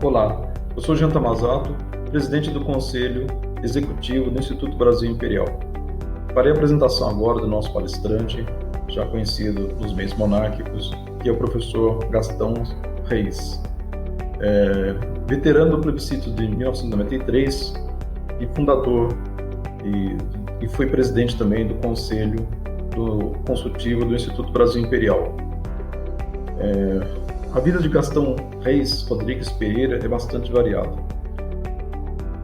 Olá, eu sou Jean Tamazato, presidente do Conselho Executivo do Instituto Brasil Imperial. Farei a apresentação agora do nosso palestrante, já conhecido nos meios monárquicos, que é o professor Gastão Reis. Veterano do plebiscito de 1993 e fundador e foi presidente também do Conselho Consultivo do Instituto Brasil Imperial. A vida de Gastão Reis Rodrigues Pereira é bastante variada.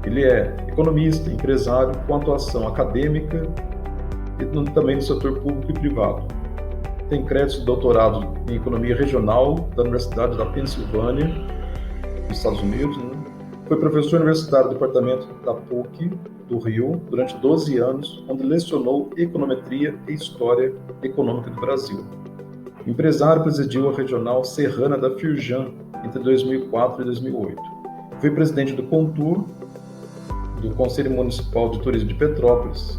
Ele é economista, empresário com atuação acadêmica e também no setor público e privado. Tem créditos de doutorado em economia regional da Universidade da Pensilvânia, nos Estados Unidos. Foi professor universitário do departamento da PUC do Rio durante 12 anos, onde lecionou econometria e história econômica do Brasil. Empresário, presidiu a regional serrana da Firjan entre 2004 e 2008. Foi presidente do CONTUR, do Conselho Municipal de Turismo de Petrópolis.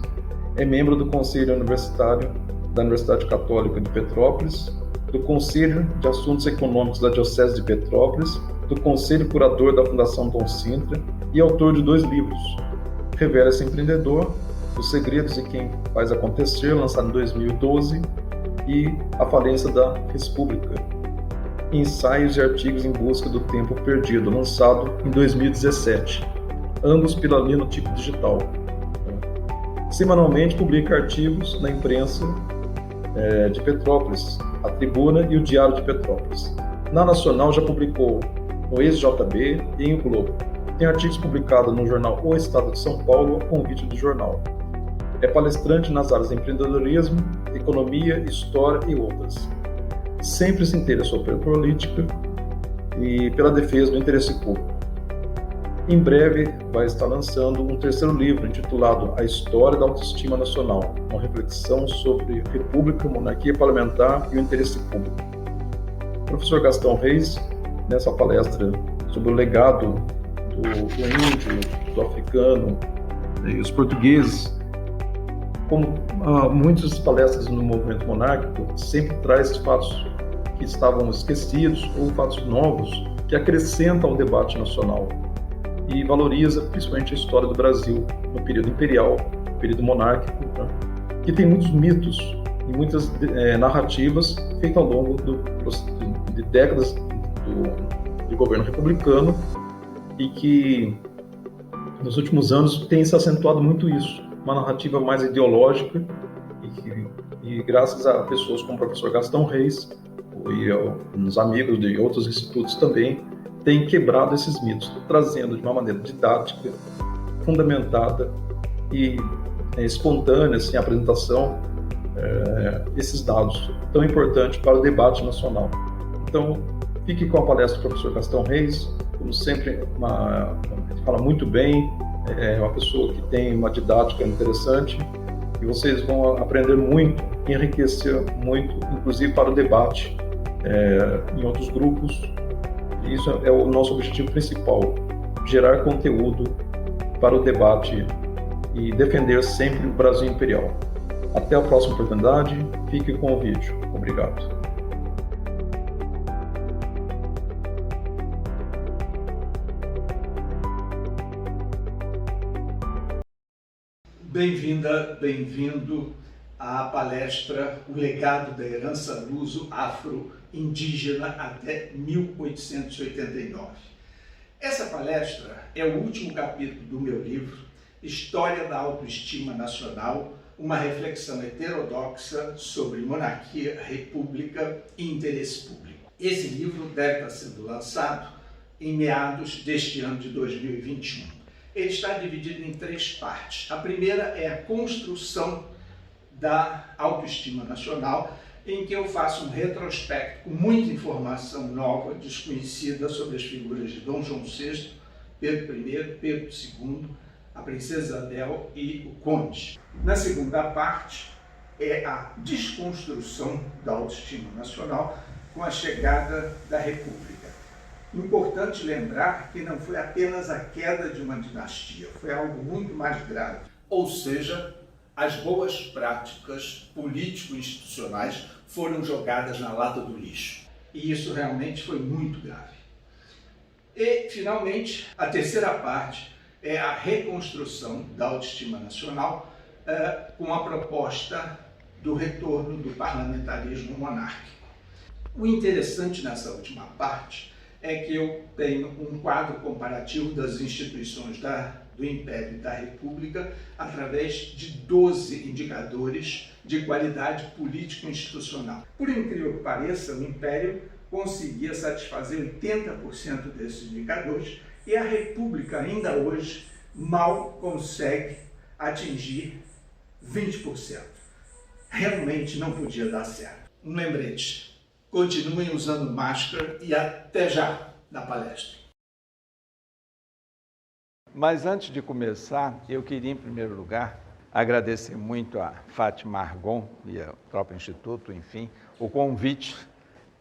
É membro do Conselho Universitário da Universidade Católica de Petrópolis, do Conselho de Assuntos Econômicos da Diocese de Petrópolis, do Conselho Curador da Fundação Dom Sintra e autor de 2 livros: Revela-se Empreendedor, Os Segredos de Quem Faz Acontecer, lançado em 2012, e A Falência da República, Ensaios e Artigos em Busca do Tempo Perdido, lançado em 2017, ambos pela Linotipo Digital. Semanalmente publica artigos na imprensa de Petrópolis, a Tribuna e o Diário de Petrópolis. Na Nacional já publicou no ex-JB e em O Globo. Tem artigos publicados no jornal O Estado de São Paulo, a convite do jornal. É palestrante nas áreas de empreendedorismo, economia, história e outras. Sempre se interessou pela política e pela defesa do interesse público. Em breve vai estar lançando um 3º livro intitulado A História da Autoestima Nacional, uma reflexão sobre república, monarquia parlamentar e o interesse público. O professor Gastão Reis, nessa palestra sobre o legado do índio, do africano e os portugueses, como muitas palestras no movimento monárquico, sempre traz fatos que estavam esquecidos ou fatos novos que acrescentam ao debate nacional e valoriza principalmente a história do Brasil no período imperial, no período monárquico, que tem muitos mitos e muitas narrativas feitas ao longo de décadas de governo republicano e que nos últimos anos tem se acentuado muito isso. Uma narrativa mais ideológica e graças a pessoas como o professor Gastão Reis e uns amigos de outros institutos também, tem quebrado esses mitos, trazendo de uma maneira didática, fundamentada e espontânea assim, a apresentação esses dados tão importantes para o debate nacional. Então, fique com a palestra do professor Gastão Reis, como sempre, ele fala muito bem, é uma pessoa que tem uma didática interessante e vocês vão aprender muito, enriquecer muito, inclusive para o debate em outros grupos. Isso é o nosso objetivo principal, gerar conteúdo para o debate e defender sempre o Brasil Imperial. Até a próxima oportunidade, fique com o vídeo. Obrigado. Bem-vinda, bem-vindo à palestra O Legado da Herança Luso-Afro-Indígena até 1889. Essa palestra é o último capítulo do meu livro História da Autoestima Nacional, uma reflexão heterodoxa sobre monarquia, república e interesse público. Esse livro deve estar sendo lançado em meados deste ano de 2021. Ele está dividido em 3 partes. A primeira é a construção da autoestima nacional, em que eu faço um retrospecto com muita informação nova, desconhecida, sobre as figuras de Dom João VI, Pedro I, Pedro II, a Princesa Isabel e o Conde. Na segunda parte é a desconstrução da autoestima nacional com a chegada da República. Importante lembrar que não foi apenas a queda de uma dinastia, foi algo muito mais grave. Ou seja, as boas práticas político-institucionais foram jogadas na lata do lixo. E isso realmente foi muito grave. E, finalmente, a terceira parte é a reconstrução da autoestima nacional com a proposta do retorno do parlamentarismo monárquico. O interessante nessa última parte é que eu tenho um quadro comparativo das instituições do Império e da República através de 12 indicadores de qualidade político-institucional. Por incrível que pareça, o Império conseguia satisfazer 80% desses indicadores e a República, ainda hoje, mal consegue atingir 20%. Realmente não podia dar certo. Um lembrete: continuem usando máscara e até já na palestra. Mas antes de começar, eu queria, em primeiro lugar, agradecer muito a Fátima Argon e ao próprio Instituto, enfim, o convite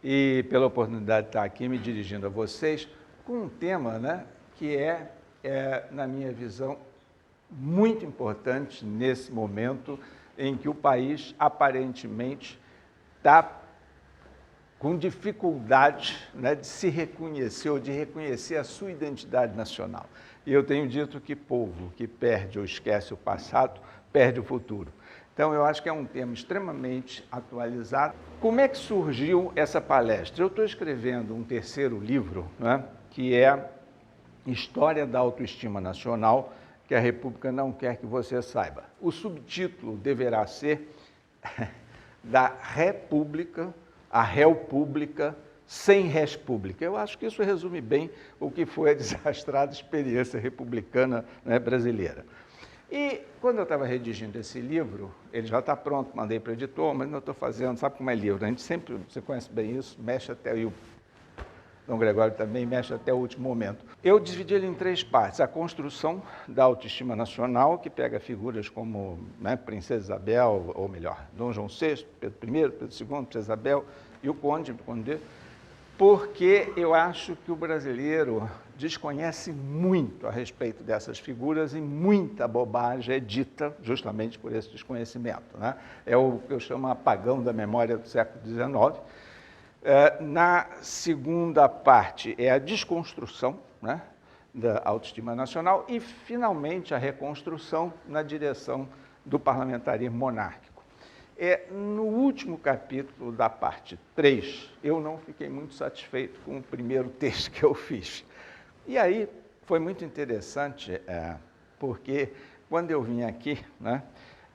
e pela oportunidade de estar aqui me dirigindo a vocês com um tema, né, que na minha visão, muito importante nesse momento em que o país aparentemente está com dificuldade, né, de se reconhecer ou de reconhecer a sua identidade nacional. E eu tenho dito que povo que perde ou esquece o passado, perde o futuro. Então, eu acho que é um tema extremamente atualizado. Como é que surgiu essa palestra? Eu estou escrevendo um terceiro livro, né, que é História da Autoestima Nacional, que a República não quer que você saiba. O subtítulo deverá ser da República à Réu Pública sem res pública. Eu acho que isso resume bem o que foi a desastrada experiência republicana, né, brasileira. E quando eu estava redigindo esse livro, ele já está pronto, mandei para o editor, mas não estou fazendo, sabe como é livro? A gente sempre, você conhece bem isso, mexe até o Dom Gregório também mexe até o último momento. Eu dividi ele em 3 partes. A construção da autoestima nacional, que pega figuras como, né, Princesa Isabel, ou melhor, Dom João VI, Pedro I, Pedro II, Princesa Isabel e o Conde, porque eu acho que o brasileiro desconhece muito a respeito dessas figuras e muita bobagem é dita justamente por esse desconhecimento, né? É o que eu chamo apagão da memória do século XIX. Na segunda parte é a desconstrução, né, da autoestima nacional e, finalmente, a reconstrução na direção do parlamentarismo monárquico. No último capítulo da parte 3, eu não fiquei muito satisfeito com o primeiro texto que eu fiz. E aí foi muito interessante, porque quando eu vim aqui, né,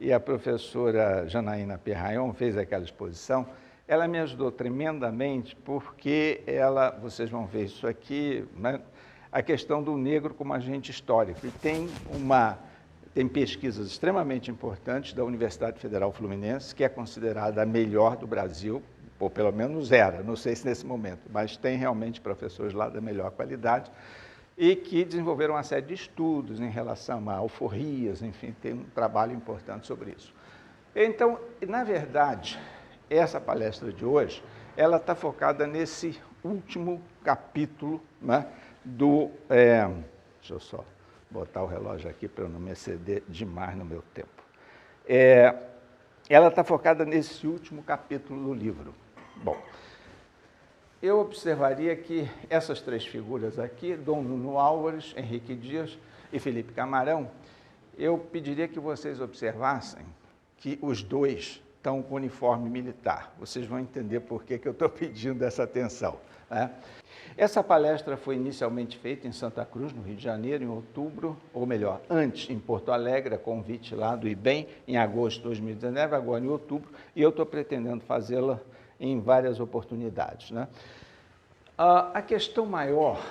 e a professora Janaína Perrayon fez aquela exposição, ela me ajudou tremendamente porque vocês vão ver isso aqui, né, a questão do negro como agente histórico. E tem pesquisas extremamente importantes da Universidade Federal Fluminense, que é considerada a melhor do Brasil, ou pelo menos era, não sei se nesse momento, mas tem realmente professores lá da melhor qualidade, e que desenvolveram uma série de estudos em relação a alforrias, enfim, tem um trabalho importante sobre isso. Então, na verdade, essa palestra de hoje, ela está focada nesse último capítulo, né, deixa eu só botar o relógio aqui para eu não me exceder demais no meu tempo. Ela está focada nesse último capítulo do livro. Bom, eu observaria que essas 3 figuras aqui, Dom Nuno Álvares, Henrique Dias e Felipe Camarão, eu pediria que vocês observassem que os 2 estão com uniforme militar. Vocês vão entender por que eu estou pedindo essa atenção, né? Essa palestra foi inicialmente feita em Santa Cruz, no Rio de Janeiro, em outubro, ou melhor, antes em Porto Alegre, a convite lá do IBEM, em agosto de 2019, agora em outubro, e eu estou pretendendo fazê-la em várias oportunidades, né? A questão maior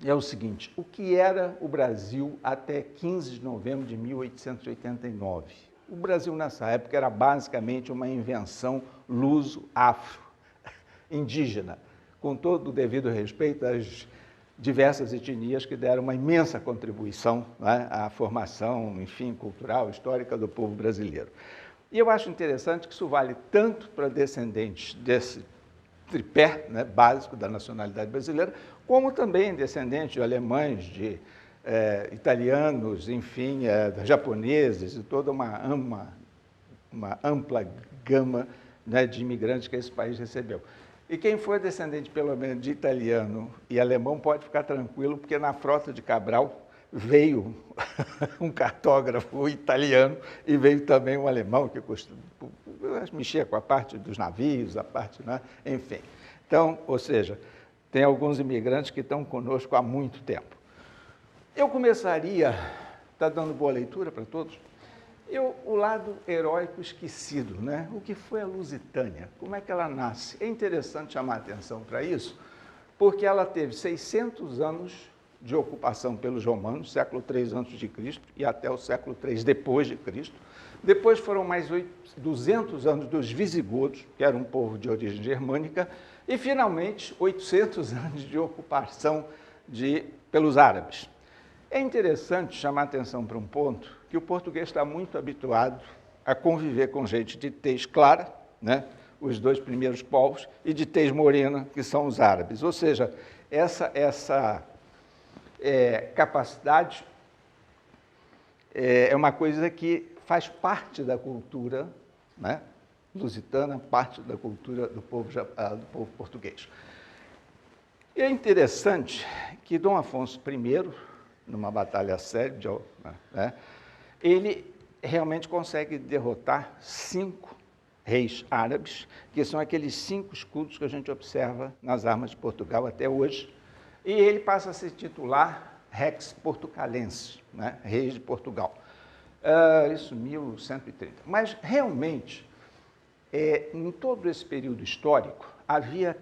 é o seguinte: o que era o Brasil até 15 de novembro de 1889? O Brasil, nessa época, era basicamente uma invenção luso-afro, indígena, com todo o devido respeito às diversas etnias que deram uma imensa contribuição, né, à formação, enfim, cultural, histórica do povo brasileiro. E eu acho interessante que isso vale tanto para descendentes desse tripé, né, básico da nacionalidade brasileira, como também descendentes de alemães, de italianos, enfim, japoneses, e toda uma ampla gama, né, de imigrantes que esse país recebeu. E quem for descendente, pelo menos, de italiano e alemão pode ficar tranquilo, porque na frota de Cabral veio um cartógrafo italiano e veio também um alemão que mexia com a parte dos navios, a parte, né? Enfim. Então, ou seja, tem alguns imigrantes que estão conosco há muito tempo. Eu começaria, está dando boa leitura para todos? O lado heróico esquecido, né? O que foi a Lusitânia? Como é que ela nasce? É interessante chamar a atenção para isso, porque ela teve 600 anos de ocupação pelos romanos, século III a.C. e até o século III depois de Cristo. Depois foram mais 200 anos dos visigodos, que era um povo de origem germânica, e finalmente 800 anos de ocupação pelos árabes. É interessante chamar a atenção para um ponto, que o português está muito habituado a conviver com gente de tez clara, né? Os dois primeiros povos, e de tez morena, que são os árabes. Ou seja, essa capacidade é uma coisa que faz parte da cultura, né, lusitana, parte da cultura do povo português. E é interessante que Dom Afonso I, numa batalha séria, né, ele realmente consegue derrotar 5 reis árabes, que são aqueles 5 escudos que a gente observa nas armas de Portugal até hoje, e ele passa a se titular Rex Portucalensis, né, reis de Portugal. Isso 1130. Mas, realmente, em todo esse período histórico, havia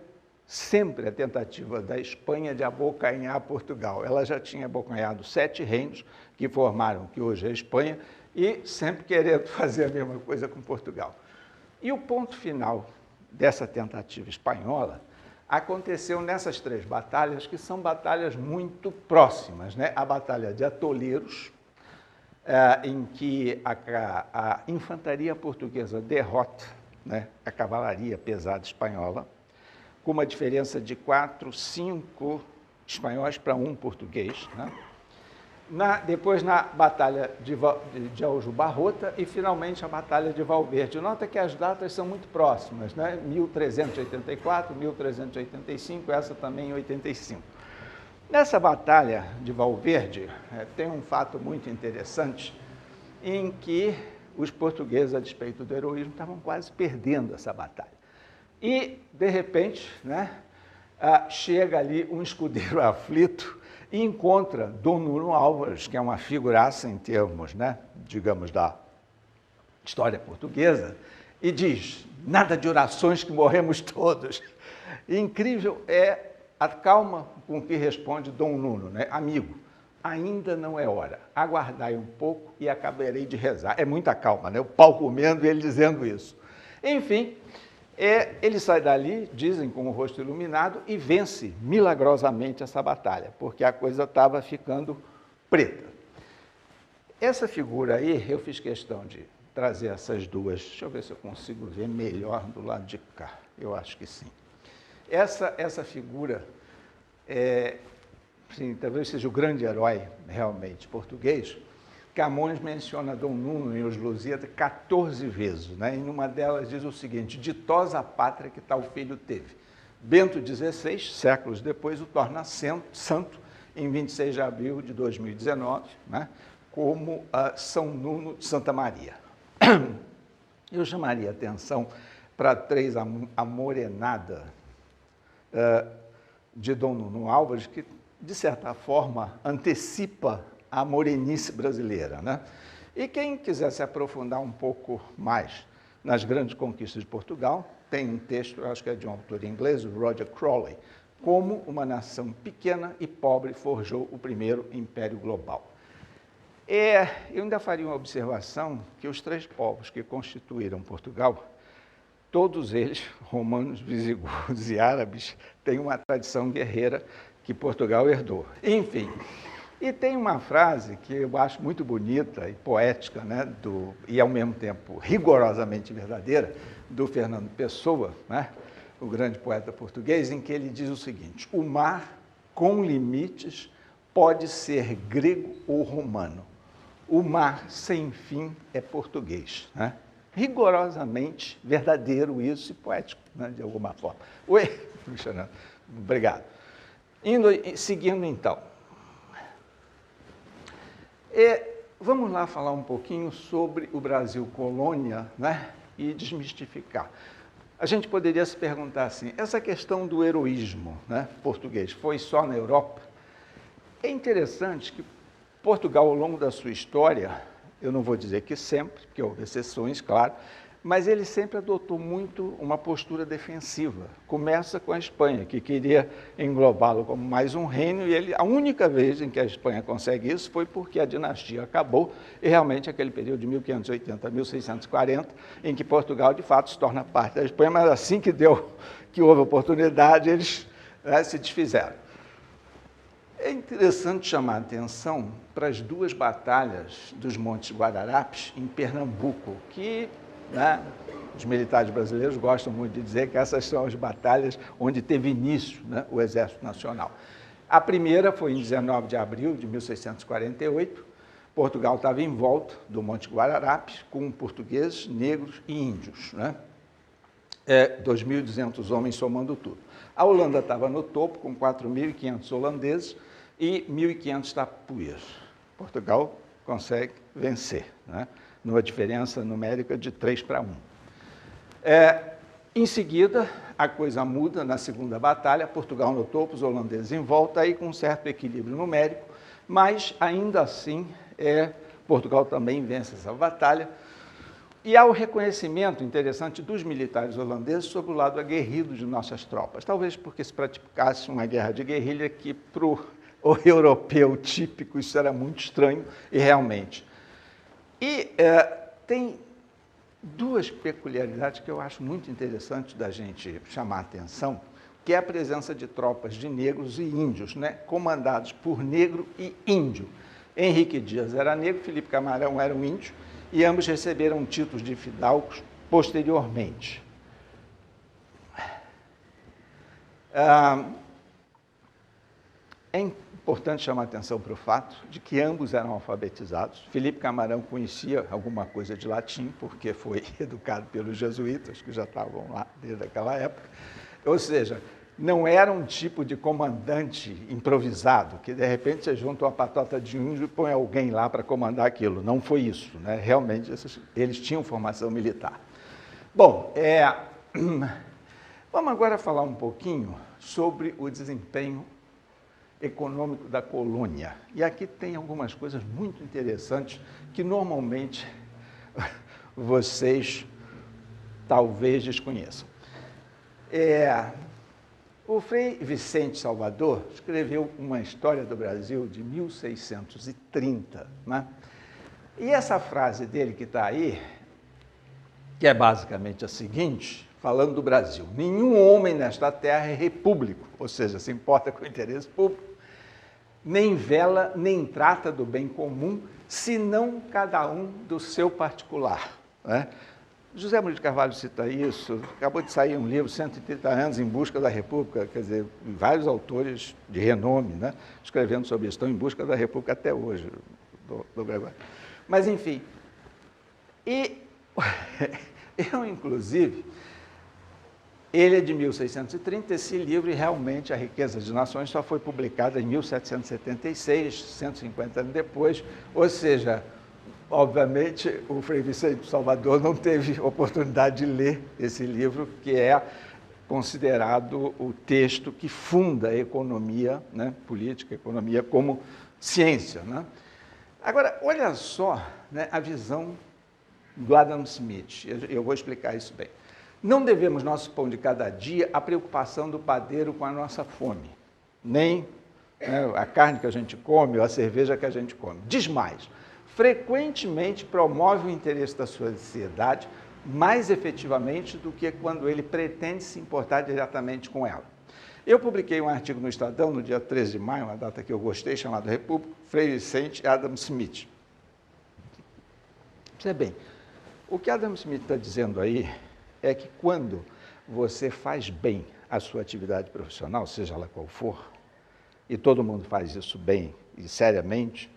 sempre a tentativa da Espanha de abocanhar Portugal. Ela já tinha abocanhado 7 reinos que formaram o que hoje é a Espanha e sempre querendo fazer a mesma coisa com Portugal. E o ponto final dessa tentativa espanhola aconteceu nessas 3 batalhas, que são batalhas muito próximas, né? A Batalha de Atoleiros, em que a infantaria portuguesa derrota, né, a cavalaria pesada espanhola, com uma diferença de 4, 5 espanhóis para 1 português, né? Depois na Batalha de Aljubarrota e, finalmente, a Batalha de Valverde. Nota que as datas são muito próximas, né? 1384, 1385, essa também em 85. Nessa Batalha de Valverde, tem um fato muito interessante, em que os portugueses, a despeito do heroísmo, estavam quase perdendo essa batalha. E, de repente, né, chega ali um escudeiro aflito e encontra Dom Nuno Álvares, que é uma figuraça em termos, né, digamos, da história portuguesa, e diz: nada de orações que morremos todos. E incrível é a calma com que responde Dom Nuno, né? Amigo, ainda não é hora, aguardai um pouco e acabarei de rezar. É muita calma, né? O pau comendo e ele dizendo isso. Enfim, ele sai dali, dizem, com o rosto iluminado, e vence milagrosamente essa batalha, porque a coisa estava ficando preta. Essa figura aí, eu fiz questão de trazer essas duas. Deixa eu ver se eu consigo ver melhor do lado de cá. Eu acho que sim. Essa figura, sim, talvez seja o grande herói, realmente, português. Camões menciona Dom Nuno em Os Lusíadas 14 vezes, né? E numa delas diz o seguinte: ditosa a pátria que tal filho teve. Bento XVI, séculos depois, o torna santo em 26 de abril de 2019, né? Como São Nuno de Santa Maria. Eu chamaria a atenção para a morenada de Dom Nuno Álvares, que, de certa forma, antecipa a morenice brasileira, né? E quem quiser se aprofundar um pouco mais nas grandes conquistas de Portugal, tem um texto, eu acho que é de um autor inglês, o Roger Crawley, como uma nação pequena e pobre forjou o primeiro império global. Eu ainda faria uma observação que os 3 povos que constituíram Portugal, todos eles, romanos, visigodos e árabes, têm uma tradição guerreira que Portugal herdou. Enfim, e tem uma frase que eu acho muito bonita e poética, né, e ao mesmo tempo rigorosamente verdadeira, do Fernando Pessoa, né, o grande poeta português, em que ele diz o seguinte: o mar, com limites, pode ser grego ou romano. O mar sem fim é português, né? Rigorosamente verdadeiro isso e poético, né, de alguma forma. Oi, Luciano, obrigado. Seguindo então. Vamos lá falar um pouquinho sobre o Brasil colônia, né, e desmistificar. A gente poderia se perguntar assim, essa questão do heroísmo, né, português foi só na Europa? É interessante que Portugal, ao longo da sua história, eu não vou dizer que sempre, porque houve exceções, claro, mas ele sempre adotou muito uma postura defensiva. Começa com a Espanha, que queria englobá-lo como mais um reino, e a única vez em que a Espanha consegue isso foi porque a dinastia acabou, e realmente aquele período de 1580 a 1640, em que Portugal, de fato, se torna parte da Espanha, mas assim que houve oportunidade, eles se desfizeram. É interessante chamar a atenção para as duas batalhas dos Montes Guararapes, em Pernambuco, que os militares brasileiros gostam muito de dizer que essas são as batalhas onde teve início, né, o Exército Nacional. A primeira foi em 19 de abril de 1648. Portugal estava em volta do Monte Guararapes, com portugueses, negros e índios, né? 2.200 homens somando tudo. A Holanda estava no topo, com 4.500 holandeses e 1.500 tapuias. Portugal consegue vencer, né, numa diferença numérica de 3-1. Em seguida, a coisa muda na segunda batalha, Portugal no topo, os holandeses em volta, aí com um certo equilíbrio numérico, mas ainda assim Portugal também vence essa batalha. E há o reconhecimento interessante dos militares holandeses sobre o lado aguerrido de nossas tropas, talvez porque se praticasse uma guerra de guerrilha que para o europeu típico isso era muito estranho, e realmente. E tem duas peculiaridades que eu acho muito interessante da gente chamar a atenção, que é a presença de tropas de negros e índios, né, comandados por negro e índio. Henrique Dias era negro, Felipe Camarão era um índio, e ambos receberam títulos de fidalgos posteriormente. É importante chamar a atenção para o fato de que ambos eram alfabetizados. Felipe Camarão conhecia alguma coisa de latim, porque foi educado pelos jesuítas, que já estavam lá desde aquela época. Ou seja, não era um tipo de comandante improvisado, que de repente você junta uma patota de índio e põe alguém lá para comandar aquilo. Não foi isso, né? Realmente eles tinham formação militar. Bom, vamos agora falar um pouquinho sobre o desempenho econômico da colônia. E aqui tem algumas coisas muito interessantes que normalmente vocês talvez desconheçam. O Frei Vicente Salvador escreveu uma história do Brasil de 1630, né? E essa frase dele que está aí, que é basicamente a seguinte, falando do Brasil: nenhum homem nesta terra é repúblico, ou seja, se importa com o interesse público, nem vela, nem trata do bem comum, senão cada um do seu particular, né? José Murilo de Carvalho cita isso, acabou de sair um livro, 130 anos em busca da República, quer dizer, vários autores de renome, né, escrevendo sobre isso, estão em busca da República até hoje, do Gregório. Mas, enfim, eu, inclusive, ele é de 1630, esse livro, e realmente A Riqueza das Nações só foi publicado em 1776, 150 anos depois, ou seja, obviamente, o Frei Vicente Salvador não teve oportunidade de ler esse livro, que é considerado o texto que funda a economia, né, política, a economia como ciência, né? Agora, olha só, né, a visão do Adam Smith, eu vou explicar isso bem. Não devemos nosso pão de cada dia à preocupação do padeiro com a nossa fome, nem a carne que a gente come ou a cerveja que a gente come. Diz mais: frequentemente promove o interesse da sociedade mais efetivamente do que quando ele pretende se importar diretamente com ela. Eu publiquei um artigo no Estadão no dia 13 de maio, uma data que eu gostei, chamado República, Frei Vicente e Adam Smith. Percebe bem, o que Adam Smith está dizendo aí é que quando você faz bem a sua atividade profissional, seja ela qual for, e todo mundo faz isso bem e seriamente,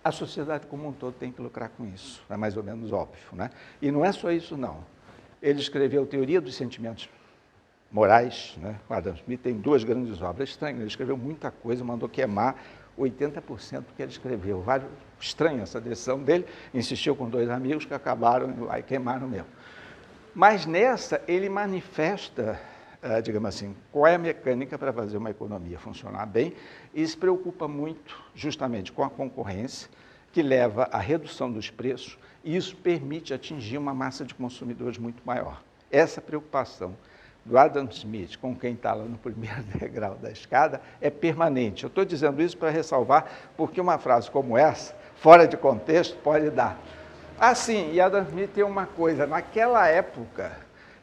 a sociedade como um todo tem que lucrar com isso, é mais ou menos óbvio, né? E não é só isso, não. Ele escreveu Teoria dos Sentimentos Moraes, né? O Adam Smith tem 2 grandes obras. Estranho, ele escreveu muita coisa, mandou queimar 80% do que ele escreveu. Estranho essa decisão dele, insistiu com 2 amigos que acabaram, aí queimaram mesmo. Mas nessa ele manifesta, digamos assim, qual é a mecânica para fazer uma economia funcionar bem e se preocupa muito justamente com a concorrência, que leva à redução dos preços e isso permite atingir uma massa de consumidores muito maior. Essa preocupação do Adam Smith com quem está lá no primeiro degrau da escada é permanente. Eu estou dizendo isso para ressalvar, porque uma frase como essa, fora de contexto, pode dar. Sim, e Adam Smith tem uma coisa, naquela época,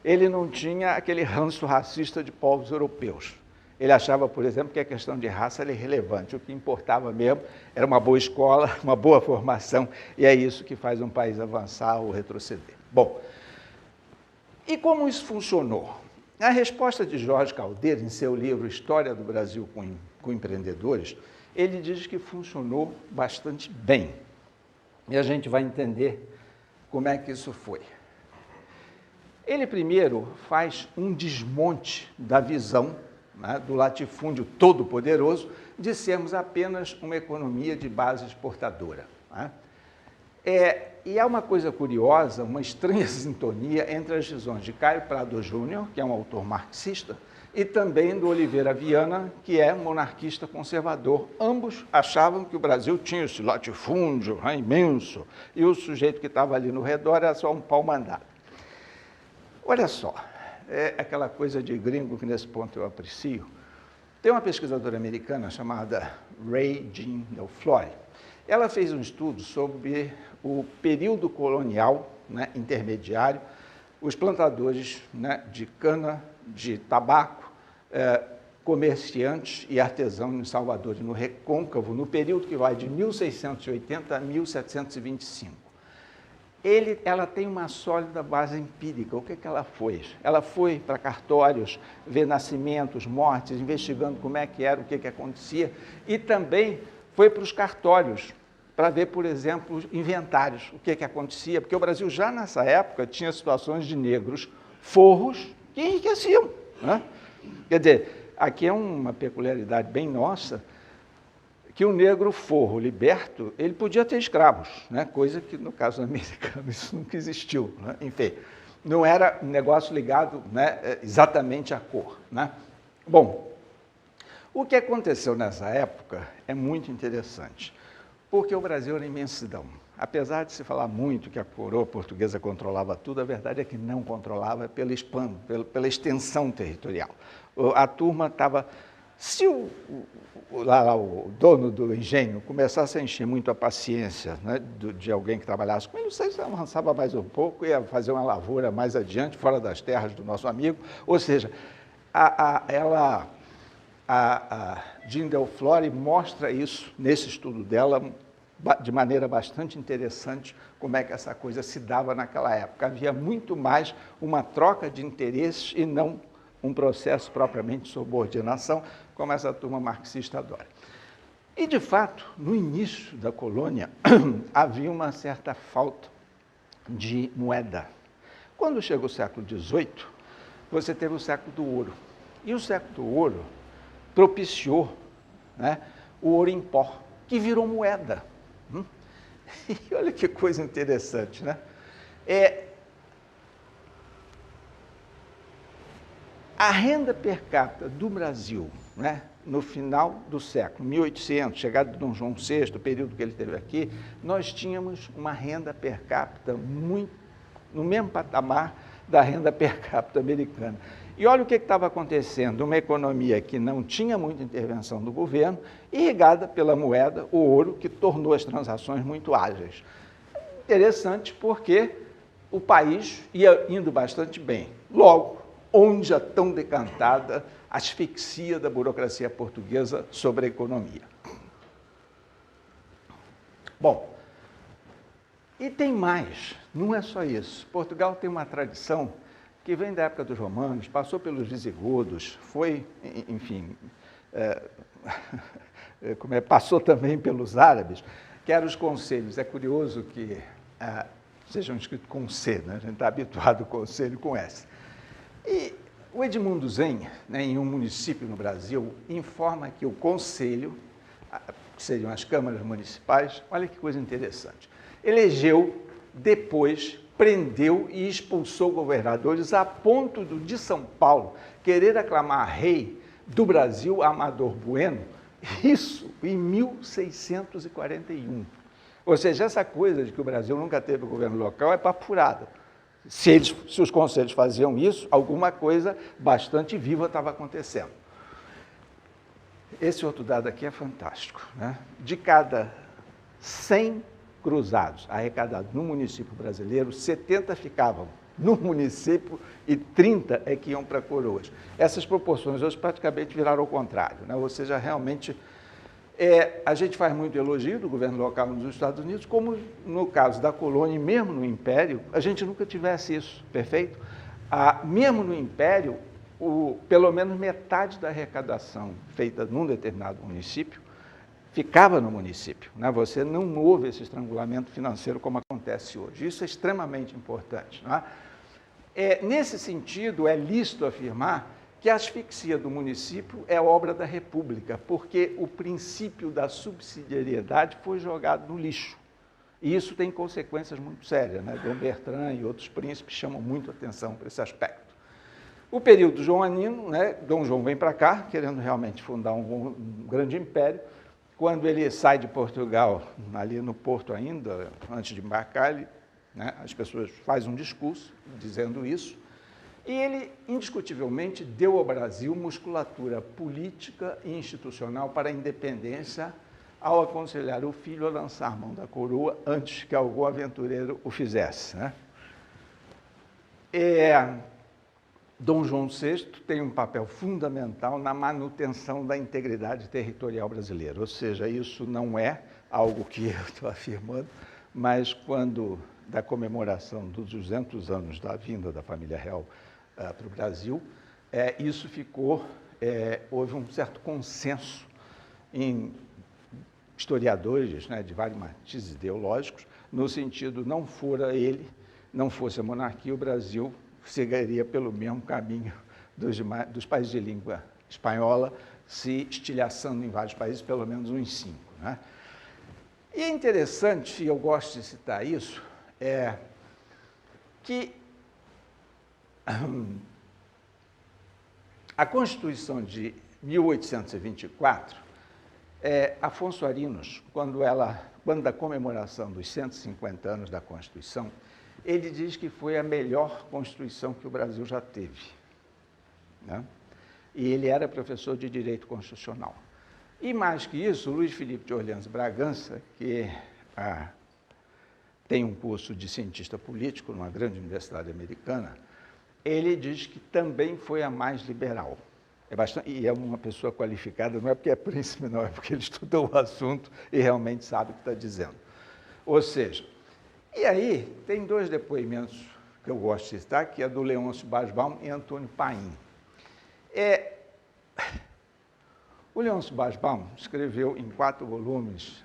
ele não tinha aquele ranço racista de povos europeus. Ele achava, por exemplo, que a questão de raça era irrelevante. O que importava mesmo era uma boa escola, uma boa formação, e é isso que faz um país avançar ou retroceder. Bom, e como isso funcionou? A resposta de Jorge Caldeira, em seu livro História do Brasil com Empreendedores, ele diz que funcionou bastante bem. E a gente vai entender como é que isso foi. Ele primeiro faz um desmonte da visão, né, do latifúndio todo-poderoso de sermos apenas uma economia de base exportadora. Né? E há uma coisa curiosa, uma estranha sintonia entre as visões de Caio Prado Júnior, que é um autor marxista, e também do Oliveira Viana, que é monarquista conservador. Ambos achavam que o Brasil tinha esse latifúndio imenso, e o sujeito que estava ali no redor era só um pau-mandado. Olha só, é aquela coisa de gringo que nesse ponto eu aprecio. Tem uma pesquisadora americana chamada Ray Jean Del Flory. Ela fez um estudo sobre o período colonial, né, intermediário, os plantadores, né, de cana, de tabaco, comerciantes e artesãos em Salvador e no Recôncavo, no período que vai de 1680 a 1725. Ela tem uma sólida base empírica. O que ela fez? Ela foi para cartórios, ver nascimentos, mortes, investigando como é que era, o que acontecia, e também foi para os cartórios, para ver, por exemplo, inventários, o que acontecia, porque o Brasil já nessa época tinha situações de negros forros que enriqueciam. Né? Quer dizer, aqui é uma peculiaridade bem nossa, que o negro forro liberto, ele podia ter escravos, né? Coisa que no caso americano isso nunca existiu. Né? Enfim, não era um negócio ligado, né, exatamente à cor. Né? Bom, o que aconteceu nessa época é muito interessante, porque o Brasil era imensidão. Apesar de se falar muito que a coroa portuguesa controlava tudo, a verdade é que não controlava pela extensão territorial. A turma estava... Se o dono do engenho começasse a encher muito a paciência, né, de alguém que trabalhasse com ele, não sei se avançava mais um pouco, ia fazer uma lavoura mais adiante, fora das terras do nosso amigo. Ou seja, a Jean Del Flory mostra isso nesse estudo dela de maneira bastante interessante, como é que essa coisa se dava naquela época. Havia muito mais uma troca de interesses e não um processo propriamente de subordinação, como essa turma marxista adora. E, de fato, no início da colônia, havia uma certa falta de moeda. Quando chega o século XVIII, você teve o século do ouro. E o século do ouro propiciou, né, o ouro em pó, que virou moeda. E olha que coisa interessante, né? A renda per capita do Brasil, né, no final do século, 1800, chegada de Dom João VI, o período que ele teve aqui, nós tínhamos uma renda per capita muito no mesmo patamar da renda per capita americana. E olha o que estava acontecendo, uma economia que não tinha muita intervenção do governo, irrigada pela moeda, o ouro, que tornou as transações muito ágeis. Interessante porque o país ia indo bastante bem. Logo, onde a tão decantada asfixia da burocracia portuguesa sobre a economia. Bom, e tem mais, não é só isso. Portugal tem uma tradição que vem da época dos romanos, passou pelos visigodos, foi, enfim, passou também pelos árabes, que eram os conselhos. É curioso que sejam escritos com C, né? A gente está habituado ao conselho com S. E O Edmundo Zen, né, em um município no Brasil, informa que o conselho, que seriam as câmaras municipais, olha que coisa interessante, elegeu, depois prendeu e expulsou governadores a ponto de São Paulo querer aclamar rei do Brasil, Amador Bueno, isso em 1641. Ou seja, essa coisa de que o Brasil nunca teve governo local é papo furado. Se os conselhos faziam isso, alguma coisa bastante viva estava acontecendo. Esse outro dado aqui é fantástico, né? De cada 100 cruzados arrecadados no município brasileiro, 70 ficavam no município e 30 é que iam para coroas. Essas proporções hoje praticamente viraram ao contrário, né? Ou seja, realmente a gente faz muito elogio do governo local nos Estados Unidos, como no caso da colônia e mesmo no Império, a gente nunca tivesse isso, perfeito? Mesmo no Império, pelo menos metade da arrecadação feita num determinado município ficava no município, né? Você não houve esse estrangulamento financeiro como acontece hoje. Isso é extremamente importante, né? Nesse sentido, é lícito afirmar que a asfixia do município é obra da República, porque o princípio da subsidiariedade foi jogado no lixo. E isso tem consequências muito sérias, né? Dom Bertrand e outros príncipes chamam muito atenção para esse aspecto. O período joanino, né? Dom João vem para cá, querendo realmente fundar um grande império. Quando ele sai de Portugal, ali no Porto ainda, antes de embarcar, né? As pessoas fazem um discurso dizendo isso. E ele, indiscutivelmente, deu ao Brasil musculatura política e institucional para a independência ao aconselhar o filho a lançar mão da coroa antes que algum aventureiro o fizesse, né? Dom João VI tem um papel fundamental na manutenção da integridade territorial brasileira, ou seja, isso não é algo que eu estou afirmando, mas quando, da comemoração dos 200 anos da vinda da família real para o Brasil, isso ficou, houve um certo consenso em historiadores, né, de vários matizes ideológicos, no sentido, não fora ele, não fosse a monarquia, o Brasil seguiria pelo mesmo caminho dos países de língua espanhola, se estilhaçando em vários países, pelo menos uns 5. Né? E é interessante, e eu gosto de citar isso, que a Constituição de 1824, Afonso Arinos, quando da comemoração dos 150 anos da Constituição, ele diz que foi a melhor Constituição que o Brasil já teve, né? E ele era professor de Direito Constitucional. E mais que isso, Luiz Felipe de Orleans Bragança, que tem um curso de cientista político numa grande universidade americana, ele diz que também foi a mais liberal. E é uma pessoa qualificada, não é porque é príncipe, não, é porque ele estudou o assunto e realmente sabe o que está dizendo. Ou seja, e aí tem 2 depoimentos que eu gosto de citar, que é do Leôncio Basbaum e Antônio Paim. O Leôncio Basbaum escreveu em 4 volumes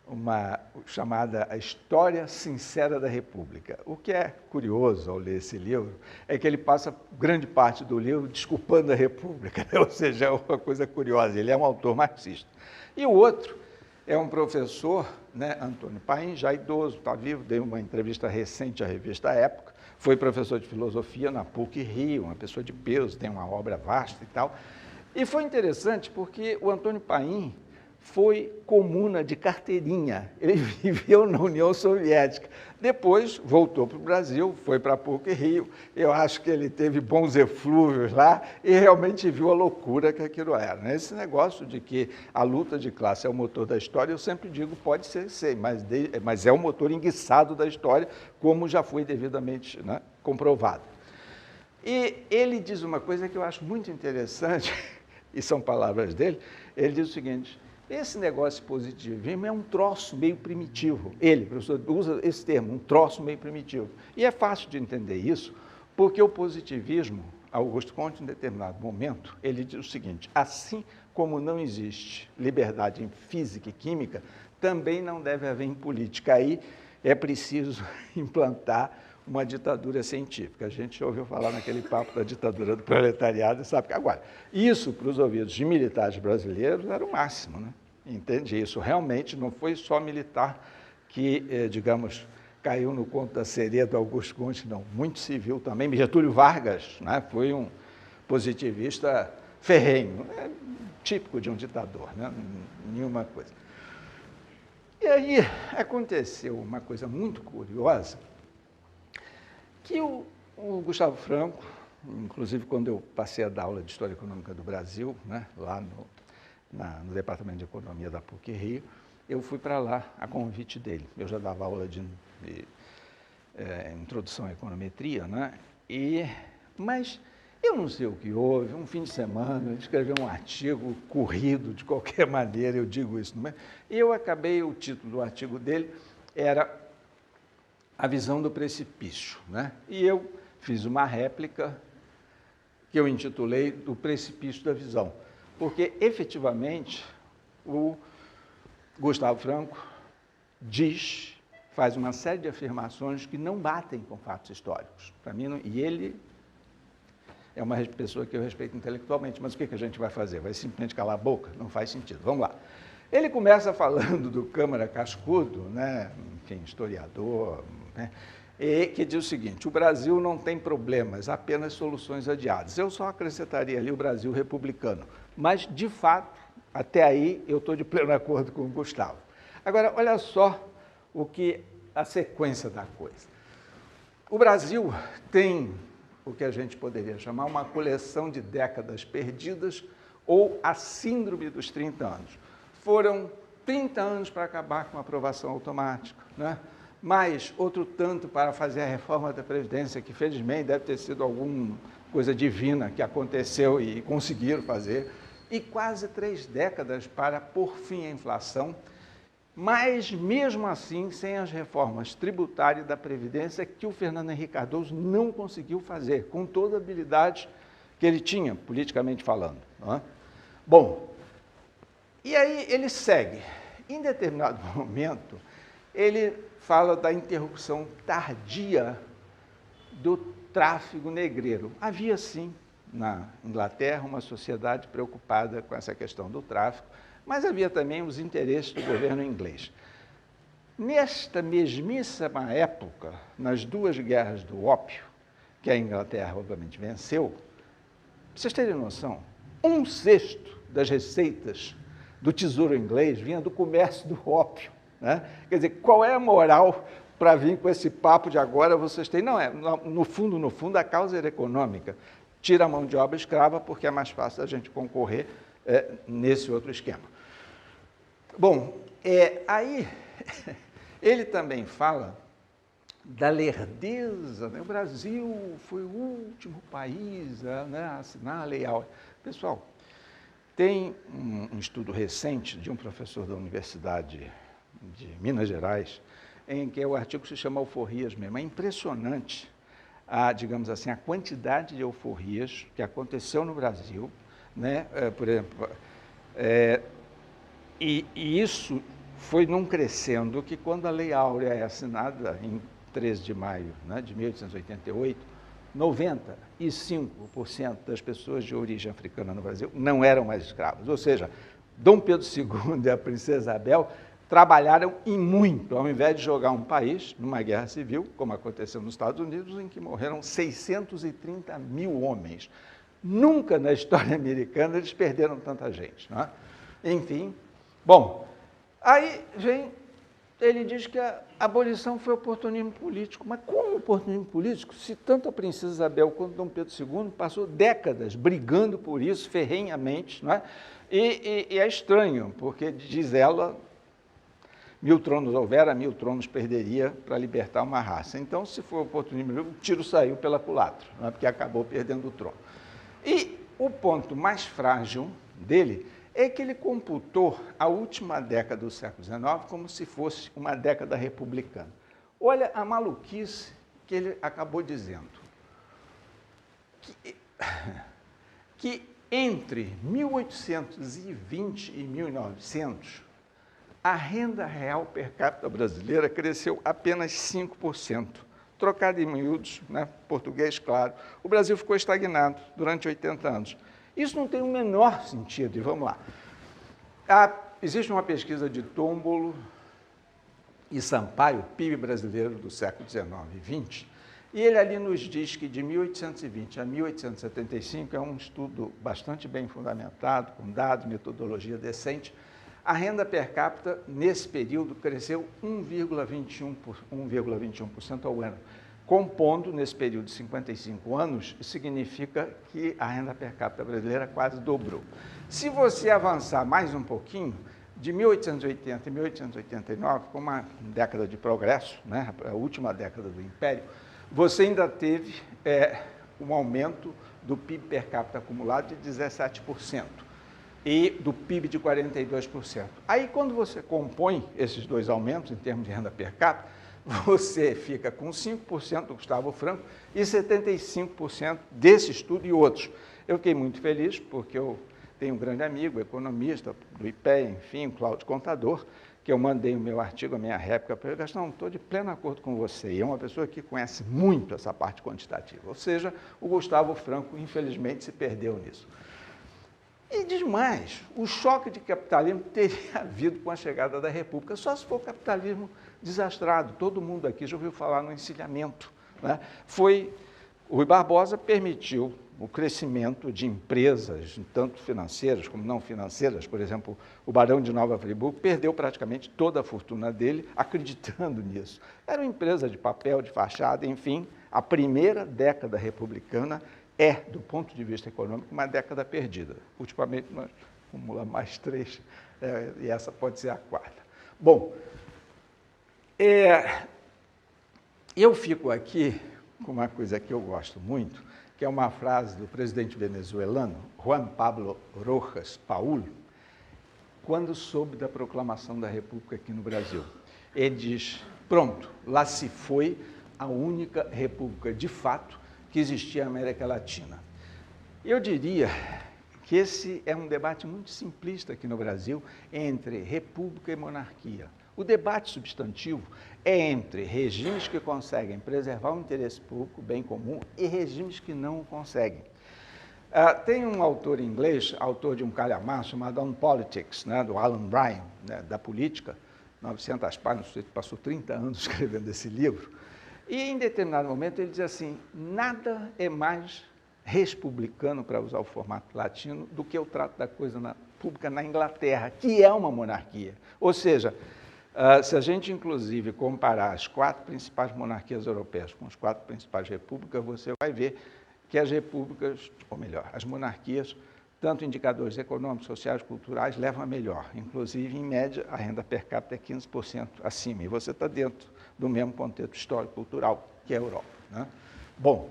uma chamada A História Sincera da República. O que é curioso ao ler esse livro é que ele passa grande parte do livro desculpando a República, né? Ou seja, é uma coisa curiosa, ele é um autor marxista. E o outro é um professor, né, Antônio Paim, já idoso, está vivo, deu uma entrevista recente à revista Época, foi professor de filosofia na PUC-Rio, uma pessoa de peso, tem uma obra vasta e tal. E foi interessante porque o Antônio Paim foi comuna de carteirinha, ele viveu na União Soviética. Depois voltou para o Brasil, foi para a PUC-Rio, eu acho que ele teve bons eflúvios lá e realmente viu a loucura que aquilo era. Esse negócio de que a luta de classe é o motor da história, eu sempre digo, pode ser, mas é o motor enguiçado da história, como já foi devidamente, né, comprovado. E ele diz uma coisa que eu acho muito interessante, e são palavras dele, ele diz o seguinte: esse negócio positivismo é um troço meio primitivo. Ele, professor, usa esse termo, um troço meio primitivo. E é fácil de entender isso, porque o positivismo, Augusto Comte, em determinado momento, ele diz o seguinte: assim como não existe liberdade em física e química, também não deve haver em política. Aí é preciso implantar uma ditadura científica. A gente já ouviu falar naquele papo da ditadura do proletariado e sabe que agora, isso para os ouvidos de militares brasileiros era o máximo, né? Entende? Isso realmente não foi só militar que, digamos, caiu no conto da sereia do Augusto Conte, não. Muito civil também. Getúlio Vargas, né, foi um positivista ferrenho, típico de um ditador, né? Nenhuma coisa. E aí aconteceu uma coisa muito curiosa, que o Gustavo Franco, inclusive quando eu passei a dar aula de História Econômica do Brasil, né, lá no Departamento de Economia da PUC-Rio, eu fui para lá a convite dele. Eu já dava aula de introdução à econometria, né? Mas eu não sei o que houve, um fim de semana, ele escreveu um artigo corrido, de qualquer maneira, eu digo isso, não é? E eu acabei, o título do artigo dele era A Visão do Precipício, né? E eu fiz uma réplica que eu intitulei Do Precipício da Visão, porque, efetivamente, o Gustavo Franco faz uma série de afirmações que não batem com fatos históricos. Para mim, e ele é uma pessoa que eu respeito intelectualmente, mas o que a gente vai fazer? Vai simplesmente calar a boca? Não faz sentido. Vamos lá. Ele começa falando do Câmara Cascudo, né? Enfim, historiador, né? E que diz o seguinte: o Brasil não tem problemas, apenas soluções adiadas. Eu só acrescentaria ali o Brasil republicano. Mas, de fato, até aí eu estou de pleno acordo com o Gustavo. Agora, olha só a sequência da coisa. O Brasil tem o que a gente poderia chamar uma coleção de décadas perdidas ou a síndrome dos 30 anos. Foram 30 anos para acabar com a aprovação automática, né? Mais outro tanto para fazer a reforma da Previdência, que felizmente deve ter sido alguma coisa divina que aconteceu e conseguiram fazer, e quase 3 décadas para pôr fim à inflação, mas mesmo assim sem as reformas tributárias da Previdência que o Fernando Henrique Cardoso não conseguiu fazer, com toda a habilidade que ele tinha, politicamente falando, não é? Bom, e aí ele segue. Em determinado momento, ele fala da interrupção tardia do tráfico negreiro. Havia, sim, na Inglaterra, uma sociedade preocupada com essa questão do tráfico, mas havia também os interesses do governo inglês. Nesta mesmíssima época, nas 2 guerras do ópio, que a Inglaterra, obviamente, venceu, para vocês terem noção, 1/6 das receitas do Tesouro Inglês vinha do comércio do ópio, né? Quer dizer, qual é a moral para vir com esse papo de agora vocês têm? Não, no fundo, a causa era econômica. Tira a mão de obra escrava porque é mais fácil a gente concorrer nesse outro esquema. Bom, aí ele também fala da lerdeza, né? O Brasil foi o último país a assinar a Lei Áurea. Pessoal, tem um estudo recente de um professor da Universidade de Minas Gerais, em que o artigo se chama Alforrias mesmo. É impressionante digamos assim, a quantidade de alforrias que aconteceu no Brasil, né? Por exemplo, e isso foi num crescendo que, quando a Lei Áurea é assinada em 13 de maio, né, de 1888, 95% das pessoas de origem africana no Brasil não eram mais escravas. Ou seja, Dom Pedro II e a princesa Isabel trabalharam e muito, ao invés de jogar um país numa guerra civil, como aconteceu nos Estados Unidos, em que morreram 630 mil homens. Nunca na história americana eles perderam tanta gente, não é? Enfim, bom, aí ele diz que a abolição foi oportunismo político. Mas como oportunismo político, se tanto a princesa Isabel quanto Dom Pedro II passou décadas brigando por isso ferrenhamente, não é? E é estranho, porque, diz ela, 1000 tronos houvera, 1000 tronos perderia para libertar uma raça. Então, se for oportunismo, o tiro saiu pela culatra, não é? Porque acabou perdendo o trono. E o ponto mais frágil dele é que ele computou a última década do século XIX como se fosse uma década republicana. Olha a maluquice que ele acabou dizendo. Que entre 1820 e 1900, a renda real per capita brasileira cresceu apenas 5%. trocado em miúdos, né, português, claro, o Brasil ficou estagnado durante 80 anos. Isso não tem o menor sentido, e vamos lá. Existe uma pesquisa de Tombolo e Sampaio, PIB brasileiro do século XIX e XX, e ele ali nos diz que de 1820 a 1875, é um estudo bastante bem fundamentado, com dados, metodologia decente, a renda per capita, nesse período, cresceu 1,21% ao ano. Compondo, nesse período de 55 anos, isso significa que a renda per capita brasileira quase dobrou. Se você avançar mais um pouquinho, de 1880 a 1889, com uma década de progresso, né, a última década do Império, você ainda teve um aumento do PIB per capita acumulado de 17%. E do PIB de 42%. Aí, quando você compõe esses dois aumentos, em termos de renda per capita, você fica com 5% do Gustavo Franco e 75% desse estudo e outros. Eu fiquei muito feliz, porque eu tenho um grande amigo, economista do IPEA, enfim, o Cláudio Contador, que eu mandei o meu artigo, a minha réplica para ele, Gastão, estou de pleno acordo com você, e é uma pessoa que conhece muito essa parte quantitativa. Ou seja, o Gustavo Franco, infelizmente, se perdeu nisso. E diz mais, o choque de capitalismo teria havido com a chegada da República, só se for capitalismo desastrado. Todo mundo aqui já ouviu falar no encilhamento, né? O Rui Barbosa permitiu o crescimento de empresas, tanto financeiras como não financeiras. Por exemplo, o Barão de Nova Friburgo perdeu praticamente toda a fortuna dele acreditando nisso. Era uma empresa de papel, de fachada, enfim, a primeira década republicana do ponto de vista econômico, uma década perdida. Ultimamente, nós acumulamos mais 3, e essa pode ser a 4ª. Bom, eu fico aqui com uma coisa que eu gosto muito, que é uma frase do presidente venezuelano, Juan Pablo Rojas Paulo, quando soube da proclamação da República aqui no Brasil. Ele diz, pronto, lá se foi a única república de fato que existia na América Latina. Eu diria que esse é um debate muito simplista aqui no Brasil entre república e monarquia. O debate substantivo é entre regimes que conseguem preservar o interesse público, o bem comum, e regimes que não o conseguem. Tem um autor inglês, autor de um calhamaço chamado On Politics, né, do Alan Bryan, né, da política, 900 páginas, passou 30 anos escrevendo esse livro, e, em determinado momento, ele diz assim, nada é mais republicano, para usar o formato latino, do que o trato da coisa pública na Inglaterra, que é uma monarquia. Ou seja, se a gente, inclusive, comparar as 4 principais monarquias europeias com as 4 principais repúblicas, você vai ver que as repúblicas, ou melhor, as monarquias, tanto indicadores econômicos, sociais, culturais, levam a melhor. Inclusive, em média, a renda per capita é 15% acima, e você está dentro do mesmo contexto histórico-cultural que é a Europa, né? Bom,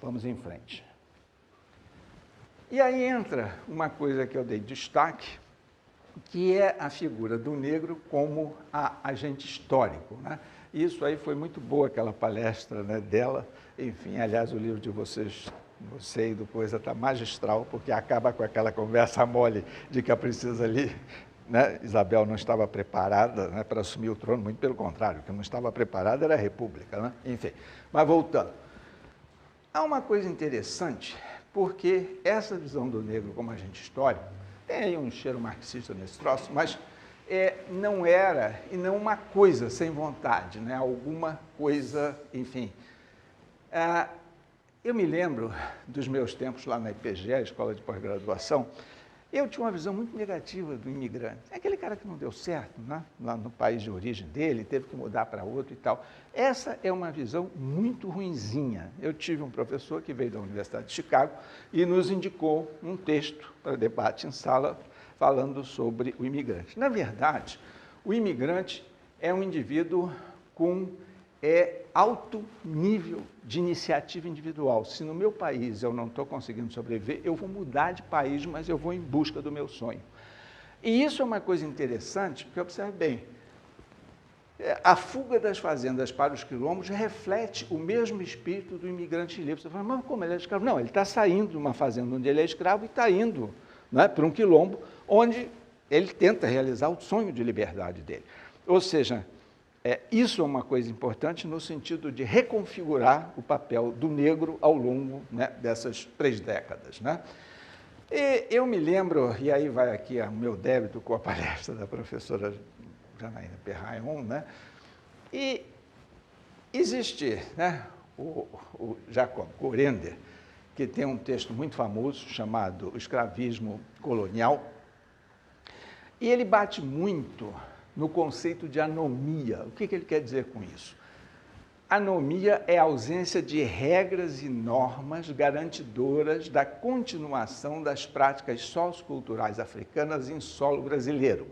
vamos em frente. E aí entra uma coisa que eu dei destaque, que é a figura do negro como agente histórico, né? Isso aí foi muito boa, aquela palestra, né, dela. Enfim, aliás, o livro de você e do Coisa está magistral, porque acaba com aquela conversa mole de que a princesa ali, né, Isabel não estava preparada, né, para assumir o trono, muito pelo contrário, o que não estava preparada era a República, né? Enfim, mas voltando. Há uma coisa interessante, porque essa visão do negro como agente histórico, tem aí um cheiro marxista nesse troço, mas não era, e não uma coisa sem vontade, né? Alguma coisa, enfim. Eu me lembro dos meus tempos lá na IPGE, a Escola de Pós-Graduação, eu tinha uma visão muito negativa do imigrante. É aquele cara que não deu certo, né? Lá no país de origem dele, teve que mudar para outro e tal. Essa é uma visão muito ruinzinha. Eu tive um professor que veio da Universidade de Chicago e nos indicou um texto para debate em sala falando sobre o imigrante. Na verdade, o imigrante é um indivíduo com alto nível de iniciativa individual. Se no meu país eu não estou conseguindo sobreviver, eu vou mudar de país, mas eu vou em busca do meu sonho. E isso é uma coisa interessante, porque observe bem, a fuga das fazendas para os quilombos reflete o mesmo espírito do imigrante livre. Você fala, mas como ele é escravo? Não, ele está saindo de uma fazenda onde ele é escravo e está indo, né, para um quilombo, onde ele tenta realizar o sonho de liberdade dele. Ou seja, Isso é uma coisa importante no sentido de reconfigurar o papel do negro ao longo, né, dessas 3 décadas. Né? E eu me lembro, e aí vai aqui o meu débito com a palestra da professora Janaína Perrayon, né? E existe, né, o Jacob Gorender, que tem um texto muito famoso chamado O Escravismo Colonial, e ele bate muito no conceito de anomia. O que ele quer dizer com isso? Anomia é a ausência de regras e normas garantidoras da continuação das práticas socioculturais africanas em solo brasileiro.